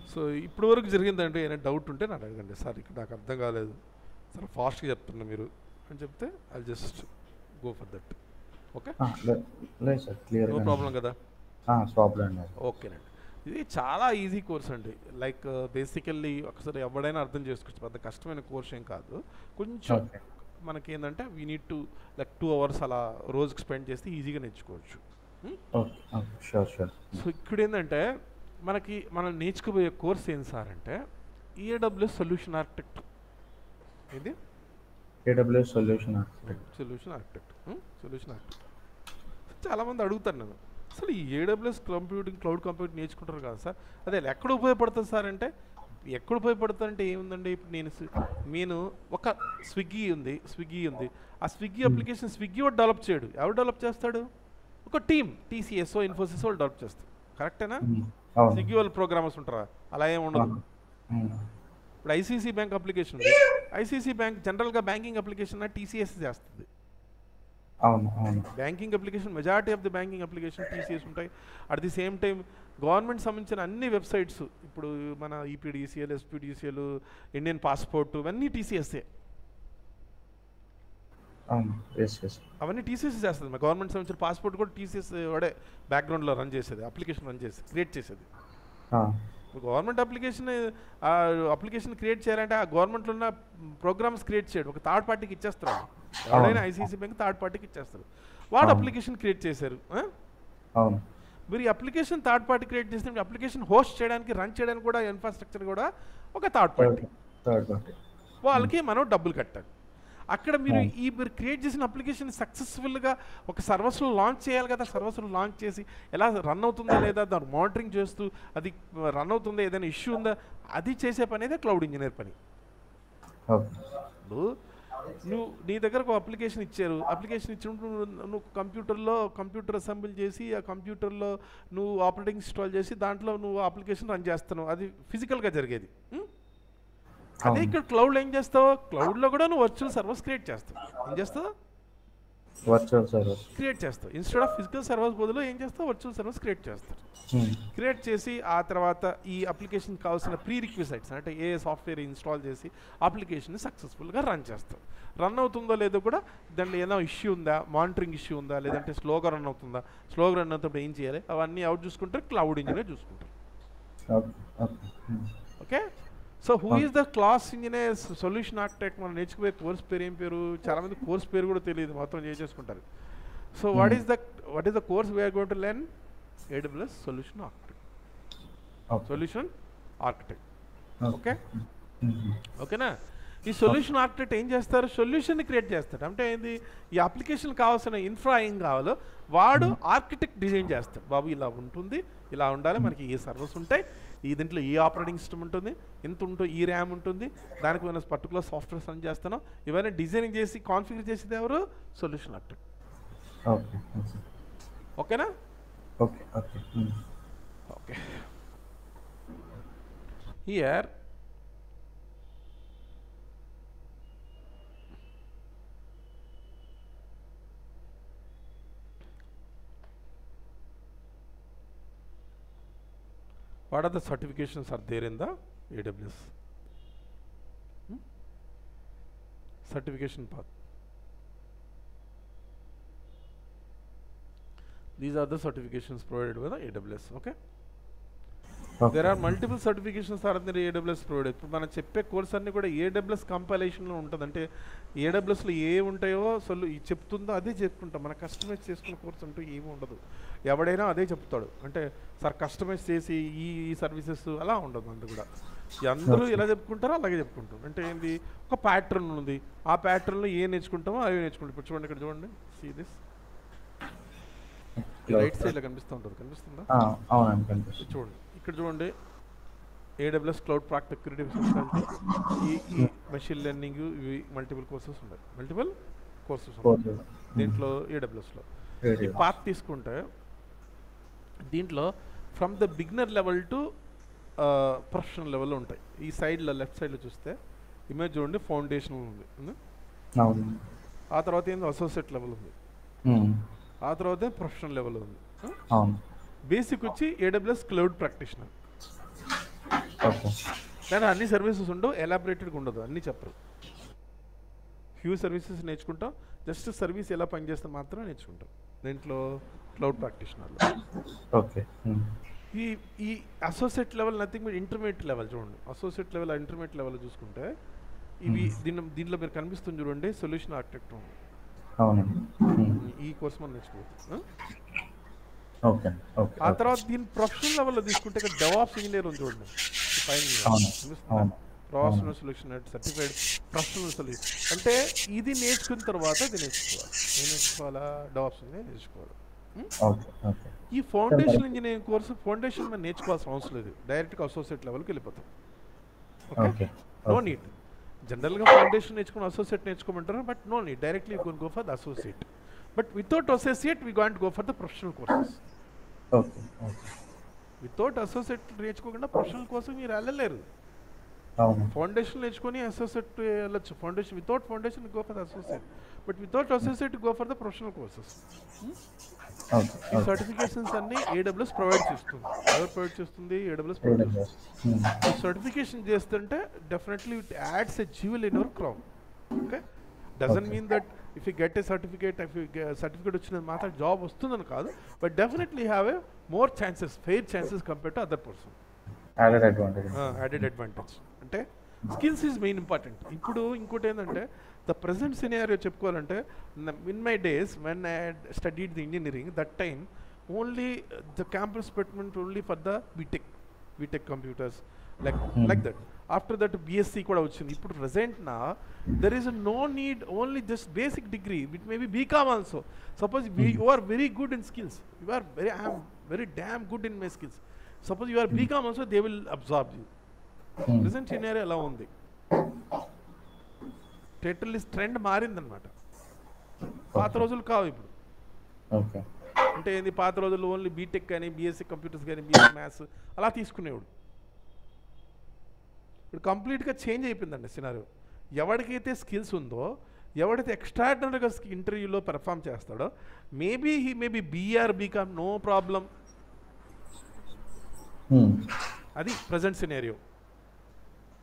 so ఇప్పుడు వరకు జరిగిందంటే ఏమైనా డౌట్ ఉంటే నాకు అడగండి, సార్ ఇక్కడ నాకు అర్థం కాలేదు సార్, ఫాస్ట్గా చెప్తున్నా మీరు అని చెప్తే I just go for that. Okay, లేదు సార్, క్లియర్, నో ప్రాబ్లం కదా. ఓకేనండి, ఇది చాలా ఈజీ కోర్స్ అండి. లైక్ బేసికల్లీ ఒకసారి ఎవడైనా అర్థం చేసుకోవచ్చు, పెద్ద కష్టమైన కోర్స్ ఏం కాదు. కొంచెం మనకి ఏంటంటే we need to like 2 hours అలా రోజుకి స్పెండ్ చేస్తే ఈజీగా నేర్చుకోవచ్చు. సో ఇక్కడ ఏంటంటే మనం నేర్చుకోబోయే కోర్స్ ఏం సార్ అంటే AWS సొల్యూషన్ ఆర్కిటెక్ట్. ఇది AWS solution architect. Solution architect. Solution architect చాలామంది అడుగుతారు నన్ను, అసలు ఈ AWS కంప్యూటింగ్ క్లౌడ్ కంప్యూటింగ్ నేర్చుకుంటారు కదా సార్, అదే ఎక్కడ ఉపయోగపడుతుంది సార్ అంటే, ఎక్కడ ఉపయోగపడుతుంది అంటే ఏముందండి, ఇప్పుడు నేను ఒక స్విగ్గీ ఉంది, ఆ స్విగ్గీ అప్లికేషన్ స్విగ్గీ వాడు డెవలప్ చేయడు, ఎవరు డెవలప్ చేస్తాడు, ఒక టీమ్ TCS ఇన్ఫోసిస్ వాళ్ళు డెవలప్ చేస్తారు, కరెక్టేనా? స్విగ్గీ వాళ్ళు ప్రోగ్రామర్స్ ఉంటారా? అలా ఏమి ఉండదు. ఇప్పుడు ICICI బ్యాంక్ అప్లికేషన్ ఉంది, ICICI బ్యాంక్ జనరల్గా బ్యాంకింగ్ అప్లికేషన్ TCS చేస్తుంది. Banking application majority of the banking application TCS ఉంటాయి. At the same time government సంబంధించిన అన్ని వెబ్సైట్స్, ఇప్పుడు మన EPDCL, SPDCL, ఇండియన్ పాస్పోర్ట్ ఇవన్నీ TCSఏ. అవన్నీ TCS చేస్తుంది. మా గవర్నమెంట్ సంబంధించిన పాస్పోర్ట్ కూడా TCS వాడే బ్యాక్గ్రౌండ్లో రన్ చేసేది, అప్లికేషన్ రన్ చేసేది, క్రియేట్ చేసేది. గవర్నమెంట్ అప్లికేషన్ క్రియేట్ చేయాలంటే ఆ గవర్నమెంట్లో ఉన్న ప్రోగ్రామ్స్ క్రియేట్ చేయడం ఒక థర్డ్ పార్టీకి ఇచ్చేస్తారు. ఎవరైనా ICICI బ్యాంక్ థర్డ్ పార్టీకి ఇచ్చేస్తారు, వాడు అప్లికేషన్ క్రియేట్ చేశారు. మీరు ఈ అప్లికేషన్ థర్డ్ పార్టీ క్రియేట్ చేసినప్పుడు అప్లికేషన్ హోస్ట్ చేయడానికి, రన్ చేయడానికి కూడా ఇన్ఫ్రాస్ట్రక్చర్ కూడా ఒక థర్డ్ పార్టీ, వాళ్ళకి మనం డబ్బులు కట్టాలి. అక్కడ మీరు క్రియేట్ చేసిన అప్లికేషన్ సక్సెస్ఫుల్గా ఒక సర్వీస్లో లాంచ్ చేయాలి కదా, సర్వీస్లో లాంచ్ చేసి ఎలా రన్ అవుతుందా లేదా దాన్ని మానిటరింగ్ చేస్తూ అది రన్ అవుతుందా, ఏదైనా ఇష్యూ ఉందా, అది చేసే పని అయితే క్లౌడ్ ఇంజనీర్ పని. నువ్వు నీ దగ్గర ఒక అప్లికేషన్ ఇచ్చారు, అప్లికేషన్ ఇచ్చినప్పుడు నువ్వు కంప్యూటర్ అసెంబుల్ చేసి ఆ కంప్యూటర్లో నువ్వు ఆపరేటింగ్ ఇన్స్టాల్ చేసి దాంట్లో నువ్వు అప్లికేషన్ రన్ చేస్తున్నావు, అది ఫిజికల్గా జరిగేది. అదే ఇక్కడ క్లౌడ్లో ఏం చేస్తావు, క్లౌడ్లో కూడా నువ్వు వర్చువల్ సర్వర్స్ క్రియేట్ చేస్తావు. ఏం చేస్తావు, వర్చువల్ సర్వర్స్ క్రియేట్ చేస్తావు. ఇన్స్టెడ్ ఆఫ్ ఫిజికల్ సర్వర్స్ బదులు ఏం చేస్తావు, వర్చువల్ సర్వర్స్ క్రియేట్ చేస్తారు. క్రియేట్ చేసి ఆ తర్వాత ఈ అప్లికేషన్ కావాల్సిన ప్రీ రిక్విజైట్స్ అంటే ఏ సాఫ్ట్వేర్ ఇన్స్టాల్ చేసి అప్లికేషన్ సక్సెస్ఫుల్గా రన్ చేస్తావు. రన్ అవుతుందో లేదో కూడా దాంట్లో ఏదైనా ఇష్యూ ఉందా, మానిటరింగ్ ఇష్యూ ఉందా, లేదంటే స్లోగా రన్ అవుతుందా, స్లోగా రన్ అవుతున్నప్పుడు ఏం చేయాలి, అవన్నీ ఎవరు చూసుకుంటారు, క్లౌడ్ ఇంజనీర్ చూసుకుంటారు. Okay, so who is the class engineer solution architect? మనం నేర్చుకునే కోర్స్ పేరు ఏం పేరు, చాలామంది కోర్స్ పేరు కూడా తెలియదు, మొత్తం చేసుకుంటారు. So what is the course we're going to learn? AWS solution architect. Okay, ఓకేనా? ఈ సొల్యూషన్ ఆర్కిటెక్ట్ ఏం చేస్తారు, సొల్యూషన్ని క్రియేట్ చేస్తాడు. అంటే ఏంది, ఈ అప్లికేషన్ కావాల్సిన ఇన్ఫ్రా ఏం కావాలో వాడు ఆర్కిటెక్ట్ డిజైన్ చేస్తాడు. బాబు ఇలా ఉంటుంది, ఇలా ఉండాలి, మనకి ఏ సర్వర్స్ ఉంటాయి, ఈ దీంట్లో ఏ ఆపరేటింగ్ సిస్టమ్ ఉంటుంది, ఎంత ఉంటుంది, ఈ ర్యామ్ ఉంటుంది, దానికి మనం పర్టికులర్ సాఫ్ట్వేర్స్ రన్ చేస్తాను, ఇవన్నీ డిజైనింగ్ చేసి కాన్ఫిగర్ చేసేది ఎవరు, సొల్యూషన్ ఆర్కిటెక్ట్. ఓకేనా? Okay, here what are the certifications are there in the AWS certification path? These are the certifications provided by the AWS. Okay, there are multiple certifications are in the AWS provided. ఇప్పుడు మనం చెప్పే కోర్స్ అన్ని కూడా AWS కంపైలేషన్లో ఉంటుంది. అంటే AWSలో ఏ ఉంటాయో చెప్తుందో అదే చెప్పుకుంటాం. మన కస్టమైజ్ చేసుకున్న కోర్స్ అంటూ ఏమి ఉండదు, ఎవడైనా అదే చెప్తాడు. అంటే సార్ కస్టమైజ్ చేసి ఈ సర్వీసెస్ అలా ఉండదు. అందు కూడా అందరూ ఎలా చెప్పుకుంటారో అలాగే చెప్పుకుంటాం. అంటే ఏంది, ఒక ప్యాటర్న్ ఉంది, ఆ ప్యాటర్న్లో ఏ నేర్చుకుంటామో అవి నేర్చుకుంటాం. ఇప్పుడు చూడండి, ఇక్కడ చూడండి, సీ దిస్ రైట్ సైడ్లో కనిపిస్తూ ఉంటుంది, కనిపిస్తుందా? చూడండి, ఇక్కడ చూడండి, AWS క్లౌడ్ ప్రాక్టిక్ ఈ మెషిన్ లెర్నింగ్, ఇవి మల్టిపుల్ కోర్సెస్ ఉన్నాయి, దీంట్లో AWSలో. ఈ పాత్ తీసుకుంటే దీంట్లో from the beginner level to professional లెవెల్లో ఉంటాయి. ఈ సైడ్లో లెఫ్ట్ సైడ్లో చూస్తే ఇమేజ్ చూడండి, ఫౌండేషన్ ఉంది, ఆ తర్వాత ఏంది అసోసియేట్ లెవెల్ ఉంది, ఆ తర్వాత ప్రొఫెషనల్ లెవెల్ ఉంది. బేసిక్ వచ్చి AWS క్లౌడ్ ప్రాక్టీషనర్. కానీ అన్ని సర్వీసెస్ ఉండవు, ఎలాబరేటెడ్గా ఉండదు, అన్నీ చెప్పరు. ఫ్యూ సర్వీసెస్ నేర్చుకుంటాం, జస్ట్ సర్వీస్ ఎలా పనిచేస్తే మాత్రం నేర్చుకుంటాం దీంట్లో క్లౌడ్ ప్రాక్టీషనర్లో. ఓకే, ఈ associate level nothing but intermediate level. చూడండి, అసోసియేట్ లెవెల్, ఇంటర్మీడియట్ లెవెల్ చూసుకుంటే ఇవి దీంట్లో మీరు కనిపిస్తుంది చూడండి, సొల్యూషన్ ఆర్కిటెక్ట్ ఉంది. ఈ కోర్స్ మనం నేర్చుకోవచ్చు. ఆ తర్వాత దీని ప్రొఫెషనల్ లెవెల్లో తీసుకుంటే ఇక్కడ డెవాప్స్ ఇంజనీర్ ఉంది చూడండి, professional solution certified professional solution. అంటే ఇది నేర్చుకున్న తర్వాత ఇది నేర్చుకోవాలి. ఏం నేర్చుకోవాలా? డెవాప్స్ నేర్చుకోవాలి. ఈ ఫౌండేషన్ ఇంజనీరింగ్ కోర్సు ఫౌండేషన్ మనం నేర్చుకోవాల్సిన అవసరం లేదు, డైరెక్ట్గా అసోసియేట్ లెవెల్కి వెళ్ళిపోతాం. Okay, no need. జనరల్గా ఫౌండేషన్ నేర్చుకుని అసోసియేట్ నేర్చుకోమంటారు, but no need, directly you can go for the associate. But without associate we going go for the professional courses. Without associate నేర్చుకోకుండా ప్రొఫెషనల్ కోసం మీరు వెళ్ళలేరు. ఫౌండేషన్ నేర్చుకొని అసోసియేట్ వెళ్ళొచ్చు. Foundation without foundation go for the associate, but without associate go for the professional courses. ఈ సర్టిఫికేషన్స్ అన్ని AWS ప్రొవైడ్ చేస్తుంది. ఎవరు ప్రొవైడ్ చేస్తుంది? AWS ప్రొవైడ్ చేస్తుంది. ఈ సర్టిఫికేషన్ చేస్తుంటే definitely it adds a jewel in your crown. Okay, doesn't mean that if you get a certificate, if you certificate వచ్చినది మాత్రం జాబ్ వస్తుందని కాదు, but definitely have a more chances, fair chances compare to other person. Added advantage అంటే స్కిల్స్ ఈజ్ మెయిన్ ఇంపార్టెంట్. ఇప్పుడు ఇంకోటి ఏంటంటే ద ప్రజెంట్ సినారియో చెప్పుకోవాలంటే, in my days when I studied the engineering, that time only the campus placement only for the BTech computers like that. After that BSc కూడా వచ్చింది. ఇప్పుడు ప్రజెంట్ నా there is no need, only just basic degree, it may be BCom also. Suppose you are very good in skills, you are I'm very damn good in my skills, suppose you are BCom also, they will absorb you. Present scenario ఎలా ఉంది? టోటల్లీ ట్రెండ్ మారిందనమాట. పాత రోజులు కావు ఇప్పుడు. అంటే ఏంది, పాత రోజుల్లో ఓన్లీ బీటెక్ కానీ BSc కంప్యూటర్స్ కానీ BSc మ్యాథ్స్ అలా తీసుకునేవాడు. ఇప్పుడు కంప్లీట్గా చేంజ్ అయిపోయిందండి సినారియో. ఎవరికైతే స్కిల్స్ ఉందో, ఎవడైతే ఎక్స్ట్రాడినరీగా ఇంటర్వ్యూలో పెర్ఫామ్ చేస్తాడో, maybe he maybe BR BCom no problem. అది ప్రజెంట్ సినారియో.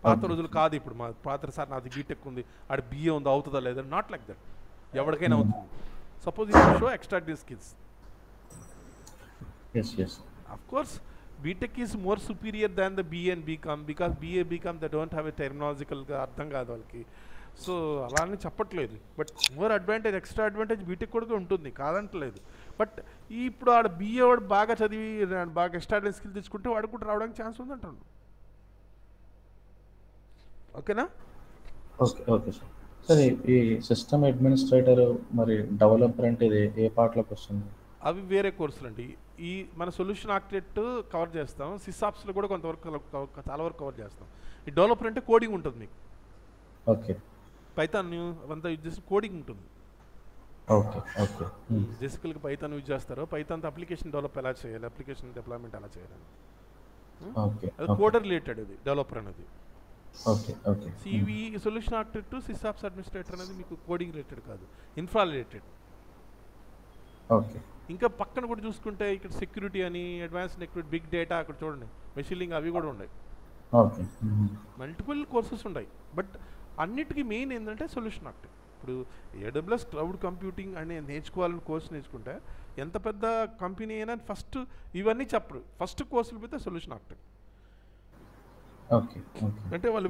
పాత రోజులు కాదు ఇప్పుడు. మా పాత సార్ నాది బీటెక్ ఉంది, ఆడ BA ఉంది, అవుతుందా లేదా? Not like that. ఎవరికైనా అవుతుంది. Suppose you show extraordinary skills. Of course BTech is more superior than the BA and BCom, because BA BCom they don't have a టెర్మినాలజికల్గా అర్థం కాదు వాళ్ళకి. సో అలా అని చెప్పట్లేదు, but more advantage, extra advantage BTech కూడా ఉంటుంది, కాదంటలేదు. బట్ ఇప్పుడు ఆడ BA వాడు బాగా చదివి బాగా ఎక్స్ట్రాడినరీ స్కిల్ తెచ్చుకుంటే వాడు కూడా రావడానికి ఛాన్స్ ఉందంటాడు. ఓకేనా? Okay sir. సరే, ఈ సిస్టమ్ అడ్మినిస్ట్రేటర్ మరి డెవలపర్ అంటే ఇది ఏ పార్ట్లోకి వస్తుంది? అవి వేరే కోర్సులు అండి. ఈ మన సొల్యూషన్ ఆర్కిటెక్ట్ కవర్ చేస్తాం, సిసాప్స్లో కూడా కొంతవరకు చాలా వరకు కవర్ చేస్తాం. ఈ డెవలపర్ అంటే కోడింగ్ ఉంటుంది మీకు. ఓకే, పైథాన్ అంతా యూజ్ చేసి కోడింగ్ ఉంటుంది. Okay okay. బేసికల్గా పైథాన్ యూజ్ చేస్తారు. పైథాన్తో అప్లికేషన్ డెవలప్ ఎలా చేయాలి, అప్లికేషన్ డెవలప్మెంట్ ఎలా చేయాలి, అది కోడర్ రిలేటెడ్. అది డెవలపర్ అనేది. Okay okay. సివి సొల్యూషన్ ఆర్కిటెక్ట్, సిసాప్స్ అడ్మినిస్ట్రేటర్ అనేది మీకు కోడింగ్ రిలేటెడ్ కాదు, ఇన్ఫ్రా రిలేటెడ్. ఓకే. ఇంకా పక్కన కూడా చూసుకుంటే ఇక్కడ సెక్యూరిటీ అని, అడ్వాన్స్ సెక్యూరిటీ, బిగ్ డేటా, అక్కడ చూడండి మెషిన్ లెర్నింగ్ అవి కూడా ఉన్నాయి. ఓకే, మల్టిపుల్ కోర్సెస్ ఉన్నాయి. బట్ అన్నిటికీ మెయిన్ ఏంటంటే సొల్యూషన్ ఆర్కిటెక్ట్. ఇప్పుడు AWS క్లౌడ్ కంప్యూటింగ్ అనే నేర్చుకోవాలని కోర్స్ నేర్చుకుంటే ఎంత పెద్ద కంపెనీ అయినా ఫస్ట్ ఇవన్నీ చెప్పరు. ఫస్ట్ కోర్సులు పోతే సొల్యూషన్ ఆర్కిటెక్ట్. అంటే వాళ్ళు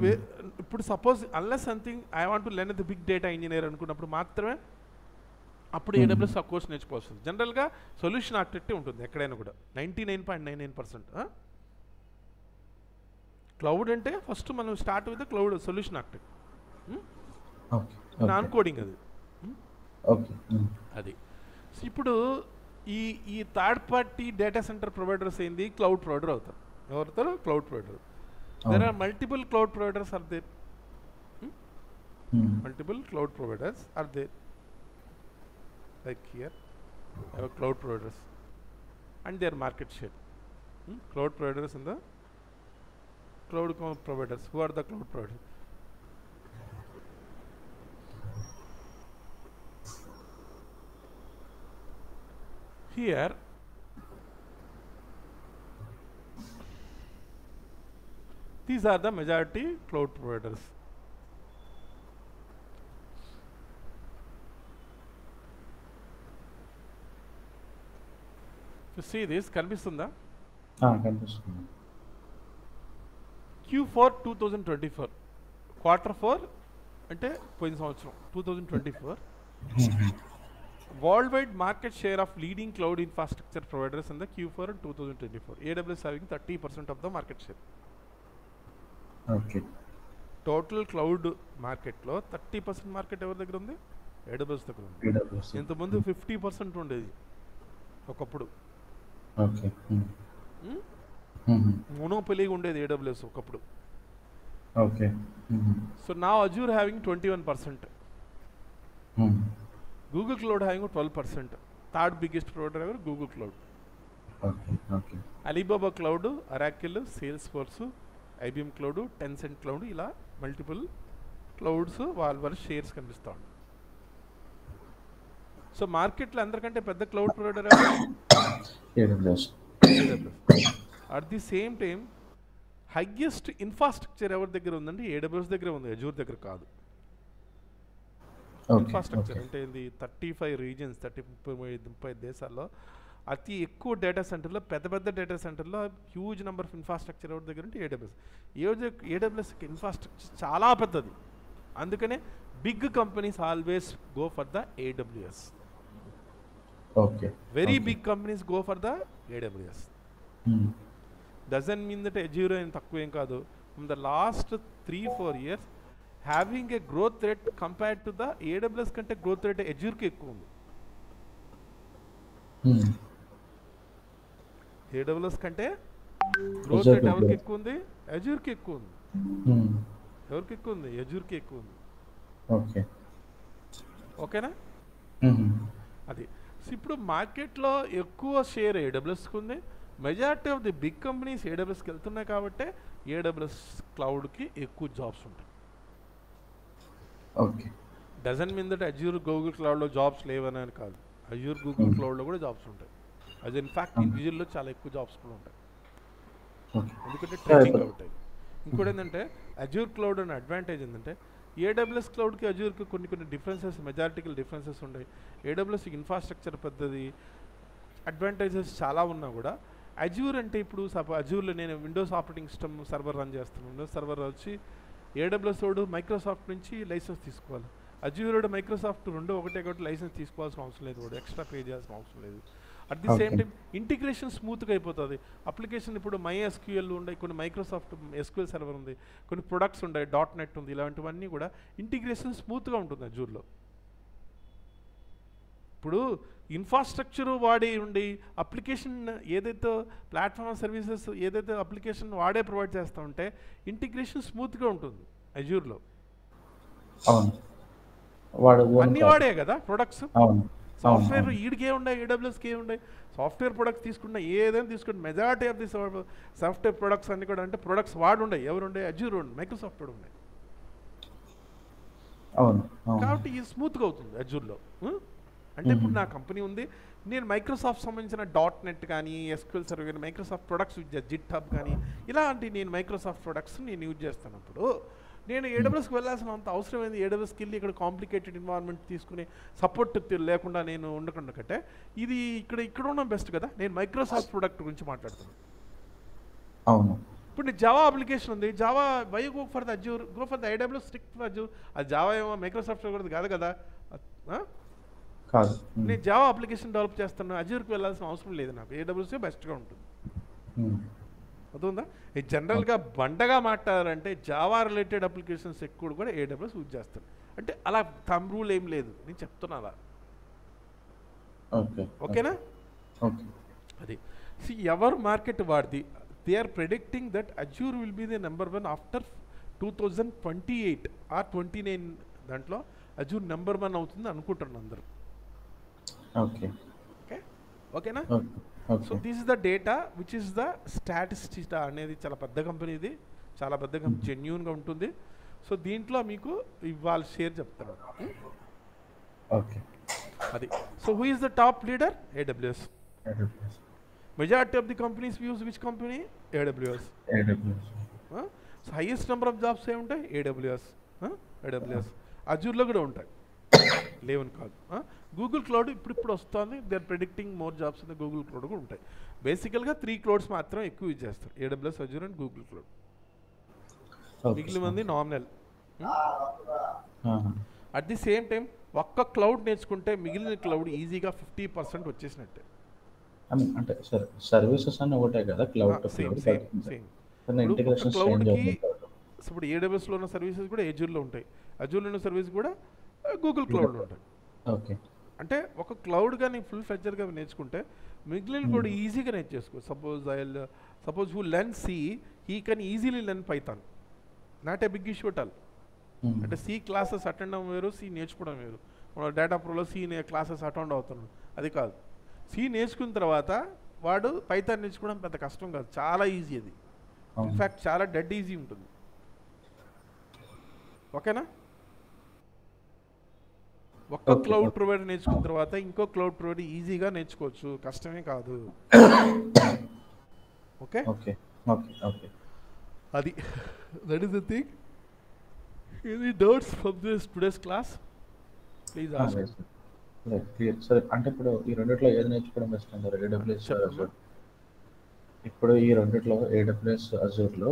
ఇప్పుడు suppose unless something I want to learn the big data engineer అనుకున్నప్పుడు మాత్రమే అప్పుడు AWS ఆ కోర్స్ నేర్చుకోవాల్సింది. జనరల్గా సొల్యూషన్ ఆర్కిటెక్టే ఉంటుంది ఎక్కడైనా కూడా. 99.99%. క్లౌడ్ అంటే ఫస్ట్ మనం start with cloud solution architect, non coding అది. అది ఇప్పుడు ఈ third party data center providers ఏంది, క్లౌడ్ ప్రొవైడర్ అవుతారు. ఎవరుతారు? Cloud provider. There are multiple cloud providers are there. Multiple cloud providers are there. Like here, I have cloud providers and their market share. Cloud providers and the cloud providers. Who are the cloud providers? Here, these are the majority cloud providers. You see this, కనిపిస్తుందా? కనిపిస్తుంది. Q4 2024, Q4 అంటే పోయిన సంవత్సరం 2024. Worldwide market share of leading cloud infrastructure providers in the Q4 in 2024. AWS having 30% of the market share. Okay. Total cloud మార్కెట్లో 30% మార్కెట్ ఎవరి దగ్గర ఉంది? AWS దగ్గర ఉంది. AWS. ఇంతకుముందు 50% ఉండేది ఒకప్పుడు. ఓకే. మోనోపొలీగా ఉండేది AWS ఒకప్పుడు. Okay. So now Azure having 21%, Google Cloud having 12%. Third biggest provider ఎవరు? Google Cloud. Okay. Okay. Alibaba cloud, Oracle, sales force, IBM cloud, Tencent cloud, ఇలా మల్టిపుల్ క్లౌడ్స్ వాళ్ళ షేర్స్ కనిపిస్తూ ఉంటాయి. సో మార్కెట్లో అందరికంటే పెద్ద cloud provider AWS. At the same time highest infrastructure ఎవరి దగ్గర ఉందంటే AWS దగ్గర ఉంది, Azure దగ్గర కాదు. ఇన్ఫ్రాస్ట్రక్చర్ అంటే ఇది 35 రీజియన్స్, 30 దేశాల్లో అతి ఎక్కువ డేటా సెంటర్లో, పెద్ద పెద్ద డేటా సెంటర్లో హ్యూజ్ నెంబర్ ఆఫ్ ఇన్ఫ్రాస్ట్రక్చర్ ఎవరి దగ్గర ఉంటే AWS. AWS ఇన్ఫ్రాస్ట్రక్చర్ చాలా పెద్దది, అందుకనే big companies always go for the AWS. Okay. Very big companies go for the AWS. Doesn't mean that Azure ఏం తక్కువ ఏం కాదు. From the last 3-4 years having a growth rate compared to the AWS కంటే గ్రోత్ రేట్ Azureకి ఎక్కువ ఉంది. AWS కంటే గ్రోత్ రేట్ ఎవరికి ఎక్కువ ఉంది? Azureకి ఎక్కువ ఉంది. ఎవరికి ఎక్కువ ఉంది? Azureకి ఎక్కువ ఉంది. ఓకే. ఓకేనా? అది ఇప్పుడు మార్కెట్లో ఎక్కువ షేర్ AWSకి ఉంది. Majority of the big companies AWSకి వెళ్తున్నాయి కాబట్టి AWS క్లౌడ్కి ఎక్కువ జాబ్స్ ఉంటాయి. Okay. Doesn't mean that Azure Google క్లౌడ్లో జాబ్స్ లేవని కాదు. Azure గూగుల్ క్లౌడ్లో కూడా జాబ్స్ ఉంటాయి. అది ఇన్ఫ్యాక్ట్ ఇండివిజువల్లో చాలా ఎక్కువ జాబ్స్ కూడా ఉంటాయి, ఎందుకంటే ట్రైనింగ్ అవుతాయి. ఇంకోటి ఏంటంటే Azure క్లౌడ్ అనే అడ్వాంటేజ్ ఏంటంటే AWS క్లౌడ్కి Azureకి కొన్ని డిఫరెన్సెస్, మెజారిటికల్ డిఫరెన్సెస్ ఉన్నాయి. AWS ఇన్ఫ్రాస్ట్రక్చర్ పెద్దది, అడ్వాంటేజెస్ చాలా ఉన్నా కూడా Azure అంటే ఇప్పుడు Azureలో నేను Windows operating system server run చేస్తాను. విండోస్ సర్వర్ వచ్చి AWS వాడు మైక్రోసాఫ్ట్ నుంచి లైసెన్స్ తీసుకోవాలి. Azure వాడు మైక్రోసాఫ్ట్ రెండు ఒకటే లైసెన్స్ తీసుకోవాల్సిన అవసరం లేదు, వాడు ఎక్స్ట్రా పే చేయాల్సిన అవసరం లేదు. At the same time integration స్మూత్గా అయిపోతుంది. అప్లికేషన్ ఇప్పుడు MySQL ఉన్నాయి, కొన్ని మైక్రోసాఫ్ట్ SQL సర్వర్ ఉంది, కొన్ని ప్రొడక్ట్స్ ఉన్నాయి, .NET ఉంది, ఇలాంటివన్నీ కూడా ఇంటిగ్రేషన్ స్మూత్గా ఉంటుంది Azureలో. ఇప్పుడు ఇన్ఫ్రాస్ట్రక్చర్ వాడి ఉండి అప్లికేషన్ ఏదైతే ప్లాట్ఫామ్ సర్వీసెస్ ఏదైతే అప్లికేషన్ వాడే ప్రొవైడ్ చేస్తూ ఉంటే ఇంటిగ్రేషన్ స్మూత్గా ఉంటుంది Azureలో. అన్నీ వాడే కదా ప్రొడక్ట్స్. సాఫ్ట్వేర్ ఈడికే ఉన్నాయి, AWSకి ఉన్నాయి. సాఫ్ట్వేర్ ప్రొడక్ట్స్ తీసుకున్న ఏదైనా తీసుకుంటే majority of the software products అన్ని కూడా అంటే ప్రొడక్ట్స్ వాడు ఉన్నాయి. ఎవరు ఉండే? Azure ఉండే, మైక్రోసాఫ్ట్ కూడా ఉన్నాయి. కాబట్టి ఇది స్మూత్గా అవుతుంది Azureలో. అంటే ఇప్పుడు నా కంపెనీ ఉంది, నేను మైక్రోసాఫ్ట్ సంబంధించిన .NET కానీ SQL సర్వర్ కానీ మైక్రోసాఫ్ట్ ప్రొడక్ట్స్ GitHub కానీ ఇలాంటి నేను మైక్రోసాఫ్ట్ ప్రొడక్ట్స్ నేను యూజ్ చేస్తున్నప్పుడు నేను AWSకి వెళ్ళాల్సినంత అవసరం ఏంది? AWSకి వెళ్ళి ఇక్కడ కాంప్లికేటెడ్ ఎన్వైరన్మెంట్ తీసుకుని సపోర్ట్ లేకుండా నేను ఉండకుండా కంటే ఇది ఇక్కడ ఉన్న బెస్ట్ కదా. నేను మైక్రోసాఫ్ట్ ప్రొడక్ట్ గురించి మాట్లాడుతున్నాను. అవును. ఇప్పుడు నీ జావా అప్లికేషన్ ఉంది, Java why go for the Azure, go for the AWS, stick for Azure. అది జావా ఏమో మైక్రోసాఫ్ట్ కూడా కాదు కదా. నేను జావా అప్లికేషన్ డెవలప్ చేస్తాను, Azureకి వెళ్ళాల్సిన అవసరం లేదు, నాకు AWS బెస్ట్గా ఉంటుంది. అర్థందా? ఇది జనరల్గా బండగా మాట్లాడారంటే జావా రిలేటెడ్ అప్లికేషన్స్ ఎక్కువ కూడా AWS యూజ్ చేస్తారు. అంటే అలా థంబ్ రూల్ ఏం లేదు, నేను చెప్తున్నా అలా. ఓకేనా? అది ఎవరు మార్కెట్ వాడిది. They are predicting that Azure will be the number 1 after 2028 or 29. దాంట్లో Azure నెంబర్ 1 అవుతుంది అనుకుంటున్నాను అందరూ. ఓకేనా? So this is the data which is the statistics అనేది చాలా పెద్ద కంపెనీ, ఇది చాలా పెద్ద కంపెనీ, జెన్యూన్గా ఉంటుంది. సో దీంట్లో మీకు ఇవాళ షేర్ చెప్తాను. అది so who is the top leader? AWS. Majority of the companies use which company? AWS. So highest number of jobs ఏముంటాయి? AWS. Azureలో కూడా ఉంటాయి, లేవని కాదు. గూగుల్ క్లౌడ్ ఇప్పుడు వస్తుంది, they are predicting more jobs in the Google cloud కూడా ఉంటాయి. బేసికల్గా 3 క్లౌడ్స్ మాత్రం ఎక్కువ యూజ్ చేస్తారు, AWS, Azure and Google cloud. మిగిలిన మంది nominal. At the same time ఒక్క క్లౌడ్ నేర్చుకుంటే మిగిలిన క్లౌడ్ ఈజీగా 50% వచ్చేసినట్టే. అంటే సర్వీసెస్ అన్నీ ఒకటే కదా క్లౌడ్? సేమ్. క్లౌడ్కి ఇప్పుడు ఏడబ్ల్యూఎస్లో ఉన్న సర్వీసెస్ కూడా అజూర్లో ఉంటాయి, అజూర్లో ఉన్న సర్వీస్ కూడా గూగుల్ క్లౌడ్లో ఉంటాయి. ఓకే. అంటే ఒక క్లౌడ్ కానీ ఫుల్ ఫ్లెడ్జర్గా నేర్చుకుంటే మిగిలిన కూడా ఈజీగా నేర్చేసుకో. Suppose who learn C, he can easily learn Python, not a big issue at all. అంటే సి క్లాసెస్ అటెండ్ అవ్వడం వేరు, సి నేర్చుకోవడం వేరు. డేటా ప్రోలో సి క్లాసెస్ అటెండ్ అవుతున్నాడు, అది కాదు. సి నేర్చుకున్న తర్వాత వాడు పైథాన్ నేర్చుకోవడం పెద్ద కష్టం కాదు, చాలా ఈజీ అది. ఇన్ఫ్యాక్ట్ చాలా డెడ్ ఈజీ ఉంటుంది. ఓకేనా? ఒక్క క్లౌడ్ ప్రొవైడర్ నేర్చుకున్న తర్వాత ఇంకో క్లౌడ్ ప్రొవైడర్ ఈజీగా నేర్చుకోవచ్చు, కష్టమే కాదు. ఓకే, అది that is the thing. Any doubts from this today's class please ask. Clear sir. అంటే ఇప్పుడు ఈ రెండిట్లో ఏది నేర్చుకోవడం బెస్ట్ అంటారు, ఏడబ్ల్యూఎస్ అజూర్? ఇప్పుడు ఈ రెండిట్లో ఏడబ్ల్యూఎస్ అజూర్లో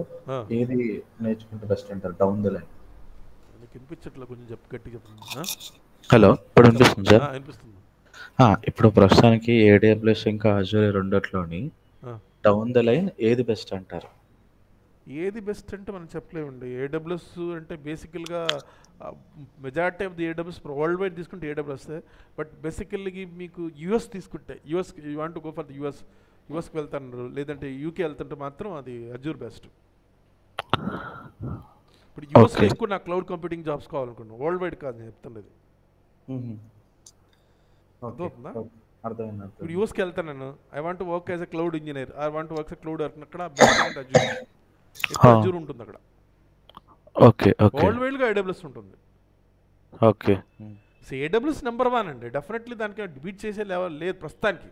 ఏది నేర్చుకుంటే బెస్ట్ అంటారు డౌన్ ద లైన్? వినిపించట్లా, కొంచెం గట్టిగా చెప్పండి. హలో, ఇప్పుడు వినిపిస్తుంది సార్? వినిపిస్తుంది. ఇప్పుడు ప్రస్తుతానికి ఏడబ్ల్యూఎస్ ఇంకా అజూర్ రెండిట్లోని డౌన్ ద లైన్ ఏది బెస్ట్ అంటారు? ఏది బెస్ట్ అంటే మనం చెప్పలేమండి. ఏడబ్ల్యూఎస్ అంటే బేసికల్గా majority of the AWS world wide తీసుకుంటే ఏడబ్ల్యూఎస్. బట్ బేసికల్గా మీకు యూఎస్ తీసుకుంటే, US you want to go for the యూఎస్కి వెళ్తాను లేదంటే యూకే వెళ్తుంటే మాత్రం అది అజూర్ బెస్ట్. ఇప్పుడు యూఎస్లో ఎక్కువ నాకు క్లౌడ్ కంప్యూటింగ్ జాబ్స్ కావాలనుకున్నాను, వరల్డ్ వైడ్ కాదు నేను చెప్తున్నది. అర్థమవుతుందా? ఇప్పుడు యూఎస్కి వెళ్తాను నేను, I want work as a cloud engineer, I want work a cloud అక్కడ అజూర్ ఉంటుంది అక్కడ. వరల్డ్ వైడ్గా ఏడబ్ల్యూఎస్ ఉంటుంది. ఓకే. సో ఏడబ్ల్యూఎస్ నెంబర్ 1 అండి, డెఫినెట్లీ దానికి బీట్ చేసే లెవెల్ లేదు ప్రస్తుతానికి.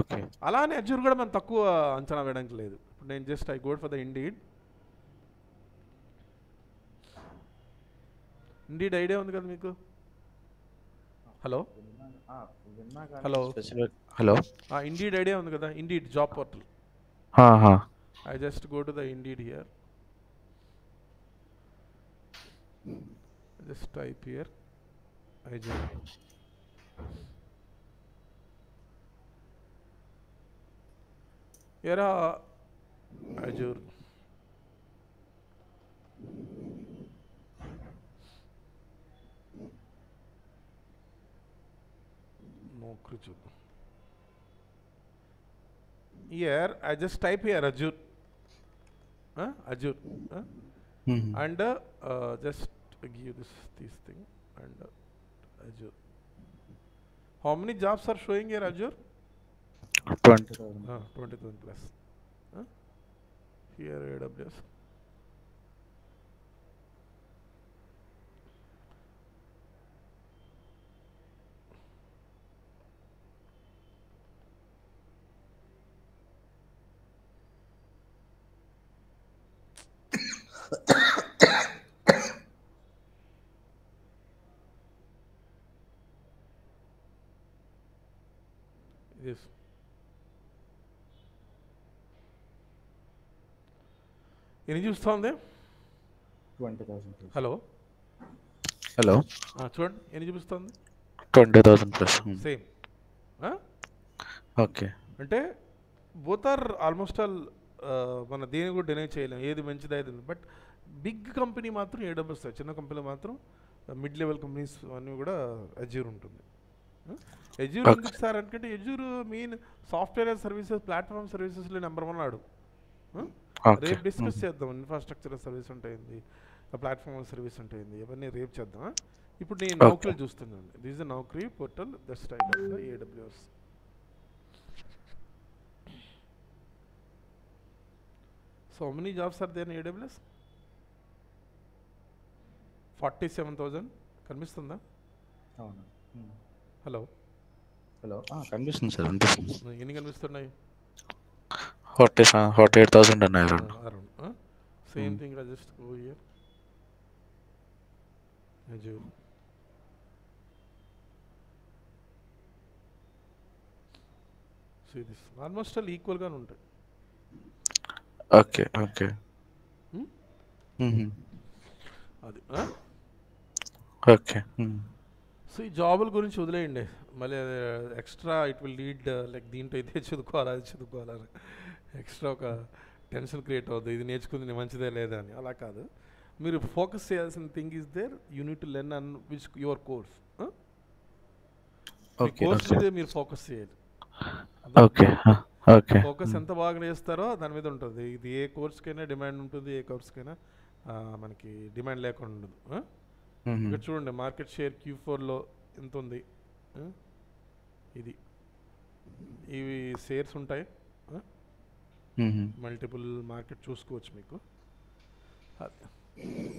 ఓకే. అలానే అజూర్ కూడా మనం తక్కువ అంచనా వేయడానికి లేదు. ఇప్పుడు నేను just I go for the Indeed idea ఉంది కదా మీకు? హలో ఇండీడ్ ఐడియా ఉంది కదా, Indeed job portal. I just go to the Indeed here. Just type here Azure. Here Azure. No creature. Here I just type here Azure. Azure. And just give this thing and Azure. How many jobs are showing here Azure? 20,000. 20,000 plus. Here AWS. Yes. ఎన్ని చూస్తుంది? 20,000. హలో చూడండి ఎన్ని చూపిస్తుంది? 20,000 ప్లస్. సేమ్. ఓకే. అంటే బోత్ ఆర్ ఆల్మోస్ట్ ఆల్ మన దేని కూడా డినై చేయలేం ఏది మంచిది అయితే. బట్ బిగ్ కంపెనీ మాత్రం ఏడబ్ల్యూఎస్, చిన్న కంపెనీ మాత్రం మిడ్ లెవెల్ కంపెనీస్ అన్నీ కూడా అజూర్ ఉంటుంది. అజూర్ ఎందుకు సార్ అంటే Azure main software services, platform సర్వీసెస్లో నెంబర్ 1 ఆడు. రేపు డిస్కస్ చేద్దాం. ఇన్ఫ్రాస్ట్రక్చర్ సర్వీస్ ఉంటాయింది, ప్లాట్ఫామ్ సర్వీస్ ఉంటాయింది, ఇవన్నీ రేపు చేద్దాం. ఇప్పుడు నేను నౌకరీ చూస్తున్నాను. This is Naukri portal, that's type of AWS. So how many jobs are there in AWS? 47,000 కనిపిస్తుందా? అవును. హలో కనిపిస్తుంది సార్. కనిపిస్తుంది. ఎన్ని కనిపిస్తున్నాయి? 48,000 అన్నారు. Same thing. I just go here. Azure. See this. Almost all equal గానే ఉంటాయి. ఓకే. అది ఓకే. సో ఈ జాబుల గురించి వదిలేయండి, మళ్ళీ extra it will lead like దీంట్లో అయితే చదువుకోవాలి, అది చదువుకోవాలని ఎక్స్ట్రా ఒక టెన్షన్ క్రియేట్ అవుతుంది, ఇది నేర్చుకుంది మంచిదే లేదా అని. అలా కాదు, మీరు ఫోకస్ చేయాల్సిన thing is there, you need to learn on which your course. Course మీద మీరు ఫోకస్ చేయాలి. ఫోకస్ ఎంత బాగా చేస్తారో దాని మీద ఉంటుంది. ఇది ఏ కోర్స్కైనా డిమాండ్ ఉంటుంది, ఏ కోర్స్కైనా మనకి డిమాండ్ లేకుండా ఉండదు. ఇక్కడ చూడండి మార్కెట్ షేర్ Q4లో ఎంత ఉంది. ఇది ఇవి షేర్స్ ఉంటాయి, మల్టిపుల్ మార్కెట్ చూసుకోవచ్చు మీకు.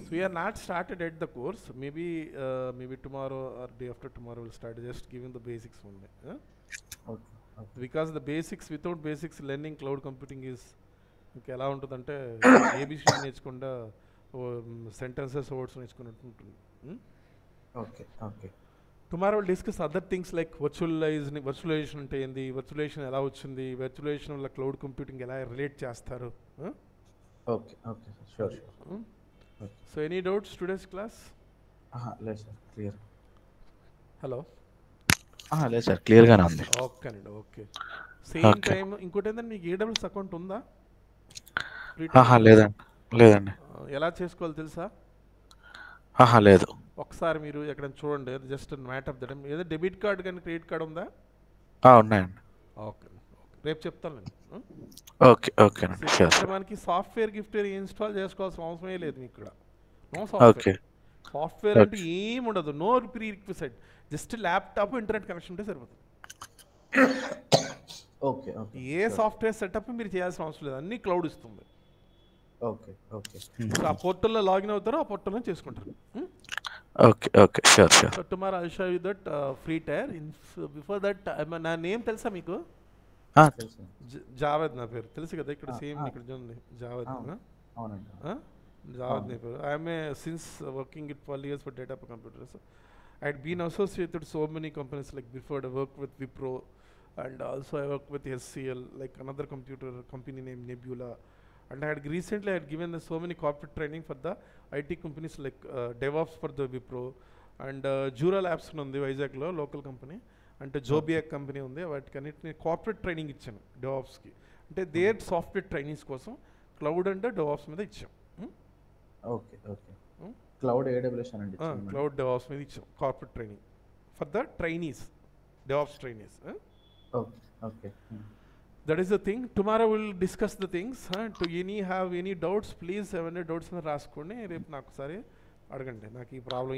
So we are not started at the course, maybe tomorrow or day after tomorrow will start, just giving the basics only. Because the basics, without basics learning cloud computing is మీకు ఎలా ఉంటుందంటే ABC నేర్చుకుండా సెంటెన్సెస్ వర్డ్స్ నేర్చుకున్నట్టు ఉంటుంది. Tomorrow will discuss other things like virtualization అంటే ఏంది, వర్చువలైజేషన్ ఎలా వచ్చింది, వర్చువలైజేషన్ వల్ల క్లౌడ్ కంప్యూటింగ్ ఎలా రిలేట్ చేస్తారు. So any doubts today's class? లేదు సార్, క్లియర్. హలో, లేదు సార్, క్లియర్గానే ఉంది. ఓకే అండి, ఓకే. సేమ్ టైం ఇంకోటి ఏంటంటే మీకు AWS అకౌంట్ ఉందా? లేదండి. ఎలా చేసుకోవాలో తెలుసా? లేదు. ఒకసారి మీరు ఎక్కడ చూడండి, just mat of the time. ఏదో డెబిట్ కార్డ్ కానీ క్రెడిట్ కార్డ్ ఉందా? ఉన్నాయండి. ఓకే, రేపు చెప్తాను నేను. ఓకే. మనకి సాఫ్ట్వేర్ గిఫ్ట్వేర్ ఇన్స్టాల్ చేసుకోవాల్సిన అవసరమే లేదు మీకు ఇక్కడ. నో సాఫ్ట్వేర్ అంటే ఏం ఉండదు, no prerequisite, just laptop internet connection ఉంటే సరిపోతుంది. ఏ సాఫ్ట్వేర్ సెటప్ మీరు చేయాల్సిన అవసరం లేదు, అన్ని క్లౌడ్ ఇస్తుంది. సో ఆ పోర్టల్లో లాగిన్ అవుతారో ఆ పోర్టల్లో చేసుకుంటారు. Sure. Tomorrow I show you that free tyre. Before that నా నేమ్ తెలుసా మీకు? జావేద్ నా పేరు, తెలుసు కదా. ఇక్కడ సేమ్ ఇక్కడ చూడండి, జావేద్. జావేద్ నా పేరు. I'm since working it 12 years for data computers. I had been associated with so many companies like before. I worked with Wipro and also I worked with SCL, like another computer company named Nebula. And I had recently given so many corporate training for the IT companies like DevOps for the Wipro and Jura Labs undi Vizag lo local company, and Jobiac company undi. వాటికన్నిటిని కార్పొరేట్ ట్రైనింగ్ ఇచ్చాను DevOpsకి. అంటే దేర్ సాఫ్ట్వేర్ ట్రైనింగ్స్ కోసం క్లౌడ్ అండ్ DevOps మీద ఇచ్చాం. క్లౌడ్ AWS అనండి, క్లౌడ్ DevOps మీద ఇచ్చాం corporate training for the trainees, DevOps trainees. That is the thing. Tomorrow we'll discuss the things. To have any doubts, please ఏమైనా డౌట్స్ రాసుకోండి. రేపు నాకు సరే అడగండి. నాకు ఈ ప్రాబ్లం,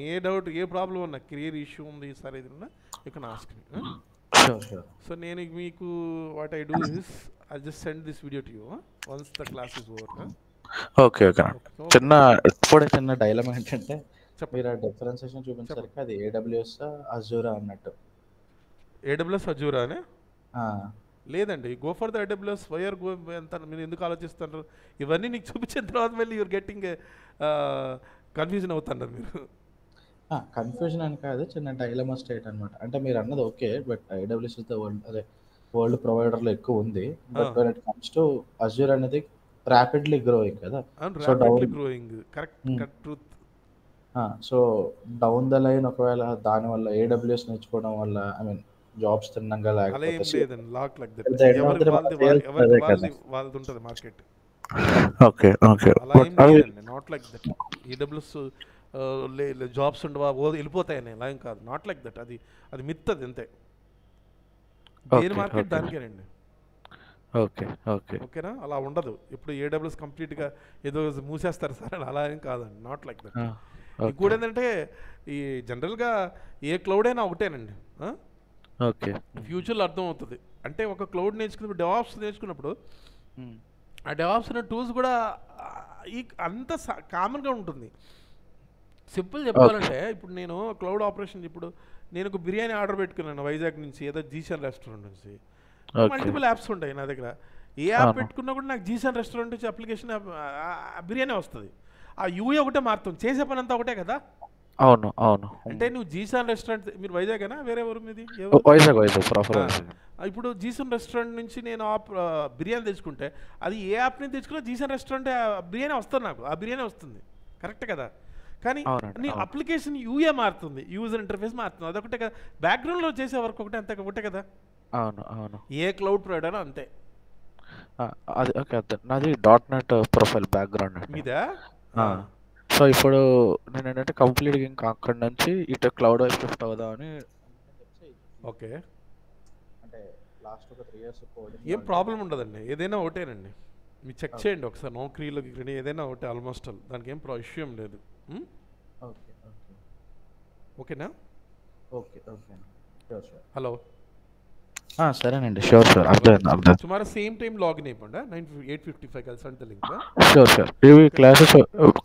ఏ ప్రాబ్లం ఉన్నా, కెరియర్ ఇష్యూ ఉంది సరే ఇది ఉన్నా you can ask me. So నేను మీకు what I do is I just send this video to you once the class is over. Okay. చిన్న డైలమా ఏంటంటే మీరు ఆ డిఫరెన్సియేషన్ చూపించారు, అది AWS Azure అన్నట్టు. AWS Azure అనే లేదండి, go for the AWS. Why are go ఎంత మీరు ఎందుకు ఆలోచిస్తున్నారు? ఇవన్నీ నీకు చూపించిన తర్వాత మళ్ళీ యూఆర్ గెట్టింగ్ కన్ఫ్యూజన్ అవుతున్నారు మీరు. కన్ఫ్యూజన్ అని కాదు, చిన్న డైలమా స్టేట్ అనమాట. అంటే మీరు అన్నది okay, but AWS is the world ప్రొవైడర్లో ఎక్కువ ఉంది. But when it comes to Azure అనేది ర్యాపిడ్లీ గ్రోయింగ్ కదా. సో డౌన్ ద లైన్ ఒకవేళ దానివల్ల AWS నేర్చుకోవడం వల్ల ఐ మీన్ జాబ్స్ తిన్నంగా జాబ్స్ ఉండవా వెళ్ళిపోతాయని అలా ఏం కాదు. Not like that. అది మిత్, అది అంతే. దేని మార్కెట్ దానికేనండి. ఓకేనా? అలా ఉండదు. ఇప్పుడు AWS కంప్లీట్గా ఏదో మూసేస్తారు సార్, అలా ఏం కాదండి. Not like that. ఇంకోటి ఏంటంటే ఈ జనరల్గా ఏ క్లౌడ్ అయినా ఒకటేనండి. ఫ్యూచర్లో అర్థం అవుతుంది. అంటే ఒక క్లౌడ్ నేర్చుకున్నప్పుడు, DevOps నేర్చుకున్నప్పుడు ఆ DevOps అనే టూల్స్ కూడా అంత కామన్గా ఉంటుంది. సింపుల్ చెప్పాలంటే ఇప్పుడు నేను క్లౌడ్ ఆపరేషన్, ఇప్పుడు నేను ఒక బిర్యానీ ఆర్డర్ పెట్టుకున్నాను వైజాగ్ నుంచి, ఏదో జీసన్ రెస్టారెంట్ నుంచి. మల్టిపుల్ యాప్స్ ఉంటాయి నా దగ్గర. ఏ యాప్ పెట్టుకున్నా కూడా నాకు జీసన్ రెస్టారెంట్ నుంచి అప్లికేషన్ బిర్యానీ వస్తుంది. ఆ UI ఒకటే మారుతుంది, చేసే పని అంతా ఒకటే కదా. అవును. అంటే నువ్వు జీసన్ రెస్టారెంట్, మీరు వైజాగేనా వేరే ఎవరు మీది? ఇప్పుడు జీసన్ రెస్టారెంట్ నుంచి నేను బిర్యానీ తెచ్చుకుంటే అది ఏ యాప్ నుంచి తెచ్చుకున్నా జీసన్ రెస్టారెంట్ బిర్యానీ వస్తుంది, నాకు ఆ బిర్యానీ వస్తుంది. కరెక్ట్ కదా? కానీ నీ అప్లికేషన్ UI మారుతుంది, యూజర్ ఇంటర్ఫేస్ మారుతుంది. అదొకటే కదా. బ్యాక్గ్రౌండ్లో చేసే వర్క్ ఒకటే, అంతే ఒకటే కదా. అవును. ఏ క్లౌడ్ ప్రొవైడర్ అంతే. ఆ! అది ఓకే. అర్థం. నాది డాట్ నెట్ ప్రొఫైల్ బ్యాక్‌గ్రౌండ్ అండి. మీదా? ఆ! సో, ఇప్పుడు నేనేంటంటే కంప్లీట్‌గా ఇంకా అక్కడి నుంచి ఇటు క్లౌడ్ వైపు షిఫ్ట్ అవుదామని ఓకే. అంటే లాస్ట్ ఒక 3 ఇయర్స్ కోడింగ్ ఏం ప్రాబ్లం ఉండదండి, ఏదైనా ఒకటేనండి. మీరు చెక్ ఓకే. చేయండి ఒకసారి, నౌకరీలో గికరీలో ఏదైనా ఒకటే ఆల్మోస్ట్ ఆల్, దానికి ఏం ఇష్యూ ఏం లేదు. ఓకే. ఓకే. ఓకేనా? Okay. Okay. Sure. Sure. Hello. సరేనండి. ష్యూర్. ష్యూర్. అర్థమైంది. టుమారో సేమ్ టైం లాగిన్ అయిపోండి. 8:55 కలిసి అంటే లింక్. ష్యూర్. ష్యూర్. ఇవి classes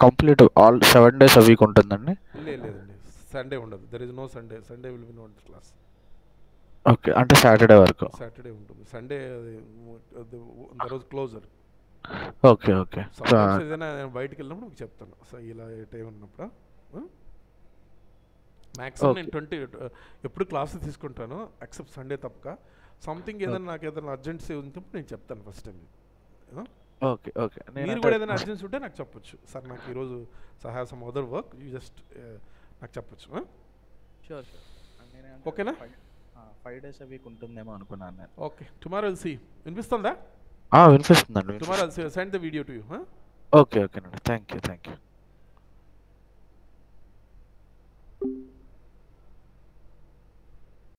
complete all 7 days a week ఉంటుందండి? లేదండి, సండే ఉండదు. There is no Sunday. Sunday will be not class. Okay. అంటే సాటర్డే వరకు. సాటర్డే ఉంటుంది. సండే రోజు క్లోజర్. ఓకే. ఓకే. ఏదైనా బయటకు వెళ్ళినప్పుడు మీకు చెప్తాను. సో ఇలా టైం ఉన్నప్పుడు మ్యాక్సిమం నేను 20 ఎప్పుడు క్లాసెస్ తీసుకుంటాను ఎక్సెప్ట్ సండే తప్పక. సంథింగ్ ఏదైనా నాకు ఏదైనా అర్జెన్సీ ఉన్నప్పుడు నేను చెప్తాను ఫస్ట్ టైం. ఓకే. ఓకే. మీరు కూడా ఏదైనా అర్జెన్సీ ఉంటే నాకు చెప్పొచ్చు. సార్ నాకు ఈరోజు సహాయ some other work, you just నాకు చెప్పొచ్చు. ష్యూర్. ఓకేనా? 5 days a week ఉంటుందేమో అనుకున్నాను నేను. ఓకే. Tomorrow will see. వినిపిస్తుందా? వినిపిస్తుందండి. Tomorrow will send the video to you. Okay. ఓకేనండి. Thank you.